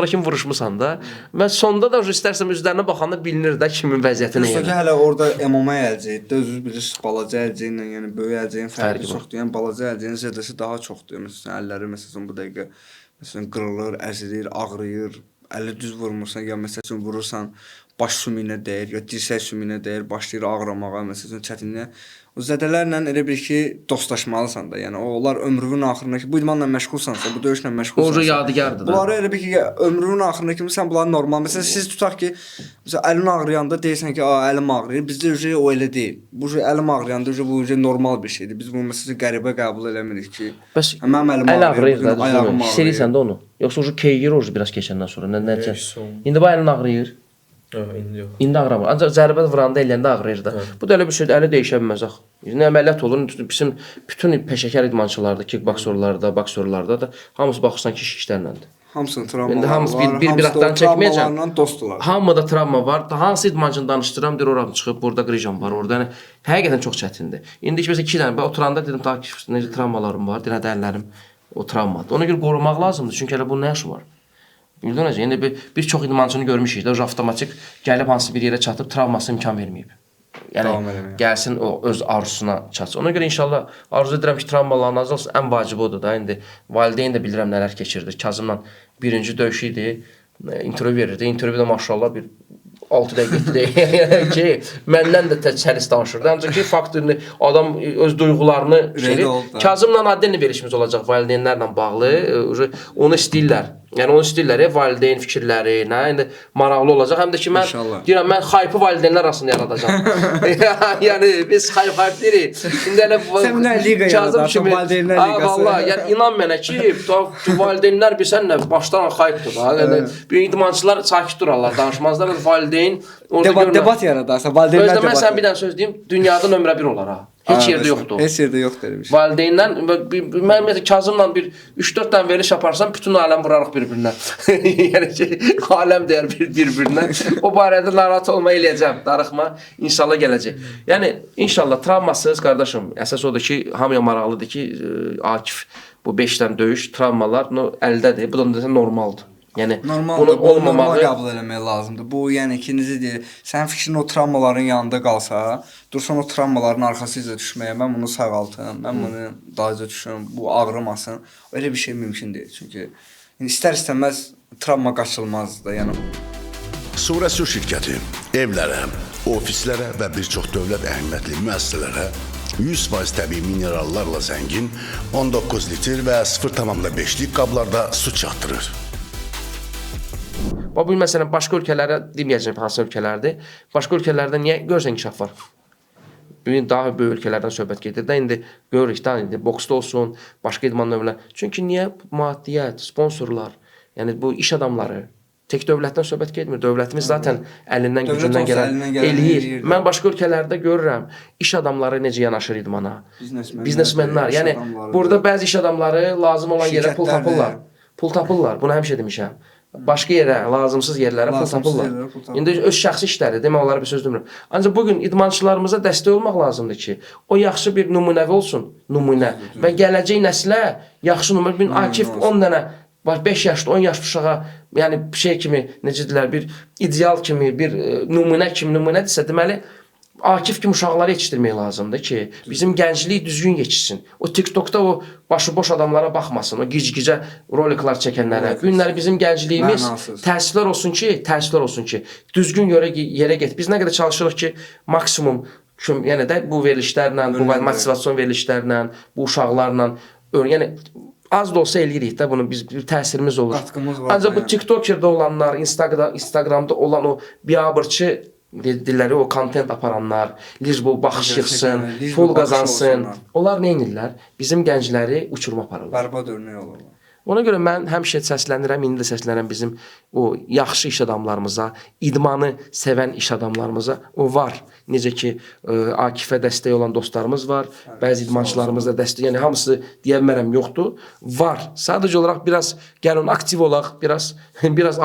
kimi vuruşmusan da. Və sonda da istərsəm üzlərinə baxanda bilinir də kimin vəziyyəti nə yəni. Hələ orada MMA əlcəkdir, özünüz bilirsiniz, balaca əlcəklə, yəni böyük əlcəyin fərqi çoxdur. Yəni balaca əlcəyin zədəsi daha çoxdur. Məsələn, əlləri məsələn bu dəqiqə məsələn qırılır, əzilir, ağrıyır. Əli düz vurmursan, ya məsələn vurursan, baş sümüyünə dəyir, ya dirsək sümüyünə dəyir, başlayır ağrımağa, məsələn çətinliyə. O zədələrlə elə bir ki, dostlaşmalısan da. Yəni onlar ömrünün axırına ki, bu idmanla məşğulsansa, bu döyüşlə məşğulsansa, o yadigardır da. Bunları elə bir ki, ömrünün axırına kimi sən bunları normal. Məsələn, siz tutaq ki, məsələn əlin ağrıyanda deyirsən ki, əlim ağrıyır. Bizdə o elə deyil. Bu əlim ağrıyanda bu normal bir şeydir. Biz bunu məsələn qəribə qəbul eləmirik ki, mənim əlim ağrıyır, ayağım ağrıyır. Hiss edirsən də onu. Yoxsa keyir biraz keçəndən sonra. İndi bu əlin ağrıyır. İndi yox. İndi ağrımır. Ancaq zərbə vuranda elləndə ağrıyır da. Bu da elə bir şeydir, əli dəyişə bilməz axı. Nə əməliyyat olur, bizim bütün peşəkar idmançılarda, kickboksorlarda, boksorlarda da hamısı baxırsan ki, işlərləndir. Hamısının travmaları var. İndi hamısı bir atdan çəkməyəcəm. Dostlar. Hamıda travma var. Hansı idmançını danışdıram, deyir oram çıxıb, burada qrijan var, orada. Yəni həqiqətən çox çətindir. İndi ki, məsələn 2 dənə oturanda dedim ta ki, necə travmalarım var, deyir, əllərim o travmadır. Ona görə qorumaq lazımdır, çünki elə bunun nə yaşı var? Bildiniz, yəni bir çox idmançını görmüşük də, avtomatik gəlib hansı bir yerə çatıb travması imkan verməyib. Yəni gəlsin o öz arzusuna çatsın. Ona görə inşallah arzu edirəm ki, travmaların azalsın. Ən vacibi odur da. İndi valideyn də bilirəm nələr keçirdi. Kazımla birinci döyüş idi. İntervyu verirdi. İntervyuda maşallah bir 6 dəqiqə ki, məndən də səlis danışırdı. Ancaq ki, faktorini, adam öz duyğularını Kazımla addenli verişimiz olacaq valideynlərlə bağlı. Onu istəyirlər. Yəni onu istəyirlər, valideyn fikirləri, indi maraqlı olacaq. Həm də ki, mən deyirəm, mən xaypı valideynlər arasında yaradacam. Yəni, biz xayp deyirik. İndi elə Kazım kimi, valla, yəni inan mənə ki, valideynlər bilsən nə, başdan xaypdır da. İdmançılar sakit durarlar, danışmazlar, valideyn debat yaradarsa, valideynlər debat. Mən sən bir dənə söz deyim, dünyada nömrə 1 olar ha. Heç yerdə yoxdur. Heç yerdə yoxdur elə bir şey. Valideynlə mən məsələn Kazımla bir 3-4 dənə veriliş aparsam bütün aləm vurarıq bir-birinə. Yəni ki, aləm deyər bir-birinə. O barədə narahat olma eləyəcəm. Darıxma, inşallah gələcək. Yəni inşallah travmasız qardaşım, əsas odur ki, hamıya maraqlıdır ki, Akif bu 5 dənə döyüş, travmalar əldədir. Bu da normaldır. Yəni Normaldır, bunu normal qəbul eləmək lazımdır. Bu, yəni ki, necə deyir, sənin fikrin o travmaların yanında qalsa, dursan o travmaların arxasıca düşməyə, mən bunu sağaltım, mən bunu dayıca düşüm, bu ağrımasın. Öyle bir şey mümkün deyil. Çünki istər-istəməz travma qaçılmazdır da, yəni. Surəsu şirkəti evlərə, ofislərə və bir çox dövlət əhəmiyyətli müəssisələrə 100% təbii minerallarla zəngin 19 litr və 0,5-lik qablarda su çatdırır. Bu məsələn başqa ölkələrə deməyəcəm hansı ölkələrdir. Başqa ölkələrdə niyə görsən inkişaf var? Daha böyük ölkələrdən söhbət gedir də indi görürük də indi boksda olsun, başqa idman növləri. Çünki niyə maddiyyat, sponsorlar, yəni bu iş adamları tək dövlətdən söhbət getmir. Dövlətimiz zaten əlindən gücündən gələn eləyir. Mən başqa ölkələrdə görürəm iş adamları necə yanaşır idmana. Biznesmenlər. Yəni burada bəzi iş adamları lazım olan yerə pul tapırlar. Pul tapırlar. Bunu həmişə demişəm. Başqa yerə, lazımsız yerlərə pul tapırlar. İndi öz şəxsi işləri, demək onlara bir söz demirəm. Ancaq bugün idmançılarımıza dəstək olmaq lazımdır ki, o yaxşı bir nümunəvi olsun, nümunə və gələcək nəslə yaxşı nümunə. Bugün Akif 10 dənə 5 yaşlı, 10 yaşlı uşağa, yəni şey kimi, necə deyirlər, bir ideal kimi, bir nümunə kimi nümunədirsə, deməli Akif kimi uşaqları yetişdirmək lazımdır ki, bizim gənclik düzgün yetişsin. O TikTokda o başıboş adamlara baxmasın, o gic-gicə roliklar çəkənlərə. Bu günləri bizim gəncliyimiz təəssüflər olsun ki, düzgün yerə get. Biz nə qədər çalışırıq ki, maksimum, yəni də bu verilişlərlə, bu motivasyon verilişlərlə, bu uşaqlarla, yəni az da olsa eləyirik də bunu, biz bir təsirimiz olur. Ancaq bu TikTokerdə olanlar, Instagramda olan o biabırçı dedikləri o kontent aparanlar, liz bu baxış yıxsın, pul qazansın. Onlar nə edirlər? Bizim gəncləri uçuruma aparırlar. Bərbad örnək olurlar. Ona görə mən həmişə səslənirəm, indi də səslənirəm bizim o yaxşı iş adamlarımıza, idmanı sevən iş adamlarımıza. O var. Necə ki, Akifə dəstək olan dostlarımız var, bəzi idmançılarımız da dəstək, yəni hamısı deyə bilmərəm yoxdur. Var. Sadəcə olaraq biraz gəlin aktiv olaq, biraz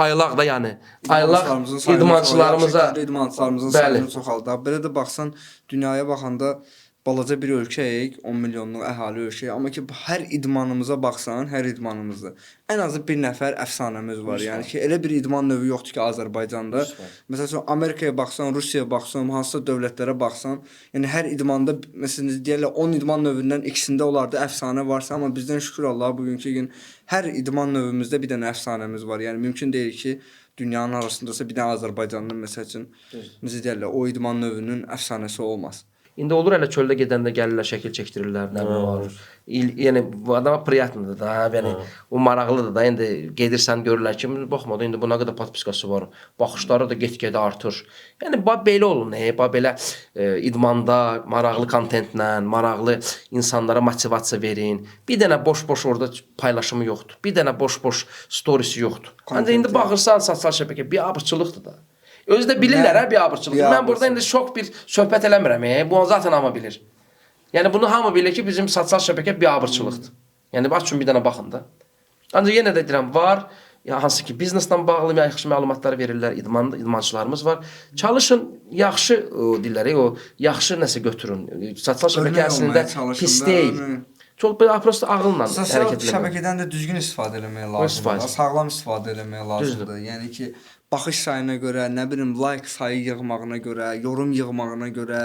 ayılaq da yəni. Ayılaq idmançılarımıza. İdmançılarımızın sayını çoxaldaq. Belə də baxsan, dünyaya baxanda balaca bir ölkəyik, 10 milyonluq əhali ölkəyik. Amma ki, hər idmanımıza baxsan, hər idmanımızda ən azı bir nəfər əfsanəmiz var. Yəni ki, elə bir idman növü yoxdur ki, Azərbaycanda. Məsələn, Amerikaya baxsan, Rusiyaya baxsan, hansısa dövlətlərə baxsan, yəni hər idmanda, məsələn, deyərlər 10 idman növündən ikisində onlarda əfsanə varsa, amma bizdən şükür Allah, bugünkü gün hər idman növümüzdə bir dənə əfsanəmiz var. Yəni mümkün deyil ki, dünyanın arasındasa bir dənə Azərbaycanın, məsəl üçün, necə deyərlər, o idman növünün əfsanəsi olmaz. İndi olur elə çöldə gedəndə gəlirlər, şəkil çəkdirirlər, nə var. Yəni bu adama priятныйdır da, yəni o maraqlıdır da. İndi gedirsən görürlər ki, baxmadı indi buna qədər podpiskası var. Baxışları da get-gedə artır. Yəni belə olun, belə idmanda maraqlı kontentlə, maraqlı insanlara motivasiya verin. Bir dənə boş-boş orada paylaşımı yoxdur. Bir dənə boş-boş storiesi yoxdur. Ancaq indi baxırsan sosial şəbəkə biabırçılıqdır da. Özü də bilirlər biabırçılıq. Mən burada indi çox bir söhbət eləmirəm. Bu zaten hamı bilir. Yəni bunu hamı bilir ki, bizim sosial şəbəkə biabırçılıqdır. Yəni açın bir dənə baxın da. Ancaq yenə də deyirəm, var, hansı ki bizneslə bağlı yaxşı məlumatlar verirlər, idmançılarımız var. Çalışın, yaxşı dilləri, o yaxşı nəsə götürün. Sosial şəbəkə əslində pis deyil. Çox belə prosta ağılla hərəkət etmək. Sosial şəbəkədən də düzgün istifadə etmək lazımdır. Sağlam istifadə etmək lazımdır. Yəni ki, baxış sayına görə, nə bilim, like sayı yığmağına görə, yorum yığmağına görə,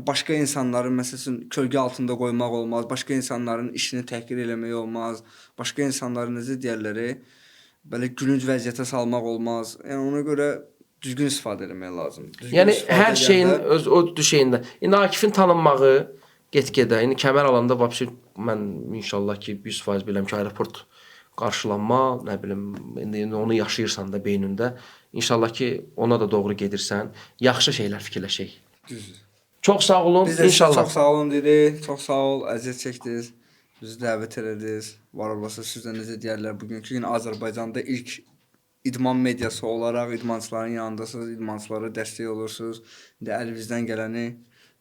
başqa insanların məsələn kölgə altında qoymaq olmaz, başqa insanların işini təhqir eləmək olmaz, başqa insanların necə deyərlər, belə gülünc vəziyyətə salmaq olmaz. Yəni ona görə düzgün istifadə etmək lazımdır. Yəni hər şeyin öz o şeyində. İndi Akifin tanınmağı get-gedə, indi kəmər alanda vəbsə mən inşallah ki 100% biləm ki, aeroport qarşılanma, nə bilim, indi onu yaşayırsan da beynində, inşallah ki ona da doğru gedirsən, yaxşı şeylər fikirləşək. Düzdür. Çox sağ olun, biz də inşallah. Çox sağ olun dedik, çox sağ ol, əziyyət çəkdiniz, bizi dəvət elədiniz, var olasınız, siz də necə deyərlər, bugünkü gün Azərbaycanda ilk idman mediası olaraq idmançıların yanındasınız, idmançılara dəstək olursunuz, indi əlinizdən gələni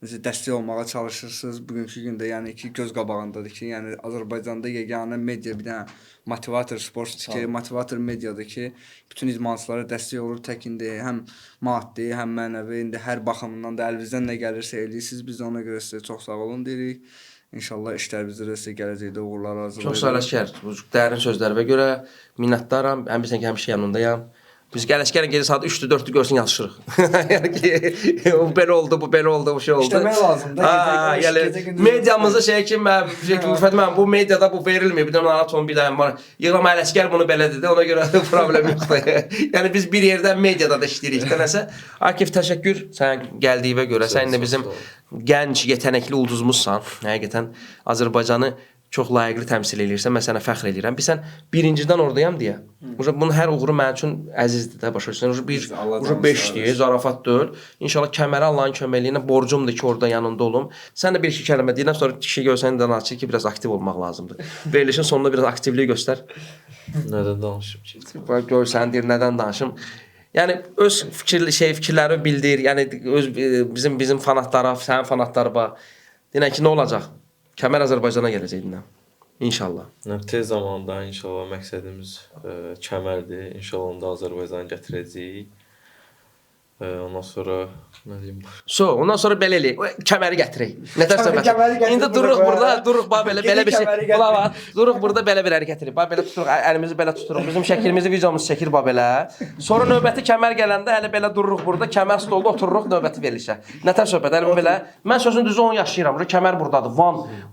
necə dəstək olmağa çalışırsınız. Bugünkü gündə yəni ki göz qabağındadır ki, yəni Azərbaycanda yeganə media bir dənə motivator sportdur ki, motivator mediadır ki, bütün idmançılara dəstək olur tək indi həm maddi, həm mənəvi, indi hər baxımından da əlinizdən nə gəlirsə eləyirsiniz. Biz ona görə sizə çox sağ olun deyirik. İnşallah işlərinizdə də sizə gələcəkdə uğurlar arzulayırıq. Çox sağ ol Əskər. Bu dərin sözlərinə görə minnətdaram. Həmişə həmişə yanındayam. Biz Ələskərlə gecə saat 3-dür, 4-dür görsün yazışırıq. Yəni ki, bu belə oldu, bu belə oldu, bu şey oldu. İşləmək lazımdır. Yəni mediamızda şey ki, bu mediada bu verilmir. Bir də Anaton bir dənə var. Yığılam Ələskər bunu belə dedi, ona görə problem yoxdur. Yəni biz bir yerdən mediada da işləyirik. Nəsə, Akif təşəkkür sən gəldiyinə görə. Sən də bizim gənc, yetənəkli ulduzumuzsan. Həqiqətən Azərbaycanı çox layiqli təmsil edirsən, mən sənə fəxr edirəm. Sən birincidən oradayam deyə. Bunun hər uğuru mənim üçün əzizdir də, başa düşürsən. 5-dir, zarafat deyil. İnşallah kəməri Allahın köməyi ilə borcumdur ki, orada yanında olum. Sən də bir iki kəlmə deyirəm, sonra kişi görsən də naçı ki, biraz aktiv olmaq lazımdır. Verilişin sonunda biraz aktivlik göstər. Nədən danışım ki? Görsən, deyir, nədən danışım? Yəni öz fikirləri bildir. Yəni bizim fanatlara, sənin fanatlarına deyən ki, nə olacaq? Kəmər Azərbaycana gələcəkdir. İnşallah. Tez zamanda inşallah məqsədimiz kəmərdir. İnşallah onu da Azərbaycana gətirəcəyik. Ondan sonra nə deyim? Ondan sonra belə eləyək. Kəməri gətirək. Nətər söhbət? İndi duruq burada, belə bir şey. Qulaq var. Duruq burada belə bir hərəkət edirik. Belə tuturuq, əlimizi belə tuturuq. Bizim şəklimizi, videomuzu çəkir belə. Sonra növbəti kəmər gələndə hələ belə dururuq burada. Kəmər stolda otururuq növbəti verilişə. Nətər söhbət? Əlimi belə. Mən sözün düzü 10 yaşayıram. Kəmər burdadır.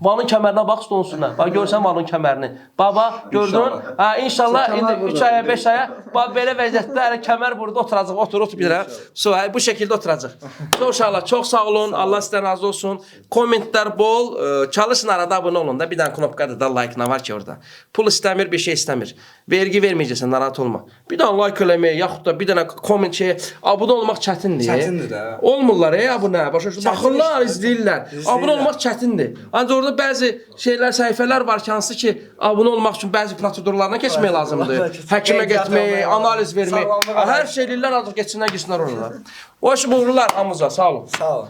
Vanın kəmərinə bax stolun üstünə. Bax görsən Vanın kəmərini. Baba, gördün? İnşallah indi 3 aya, 5 aya bax belə vəziyyətdə hələ kəmər burada oturacaq. Oturub bilirəm. Bu şəkildə oturacaq. İnşallah çox sağ olun. Allah sizdən razı olsun. Kommentlər bol. Çalışın arada abunə olun da. Bir dənə knopkadır da like nə var ki orada. Pul istəmir, bir şey istəmir. Vergi verməyəcəksən, narahat olma. Bir dənə like eləmək, yaxud da bir dənə comment abunə olmaq çətindir. Çətindir də. Olmurlar abunə. Başa düşürsən? Baxırlar, izləyirlər. Abunə olmaq çətindir. Ancaq orada bəzi səhifələr var ki, hansı ki, abunə olmaq üçün bəzi prosedurlardan keçmək lazımdır. Həkimə getmək, analiz vermək. Hər şey eləyirlər, ancaq keçsinlər orada. O işi uğurlar hamımıza. Sağ olun. Sağ olun.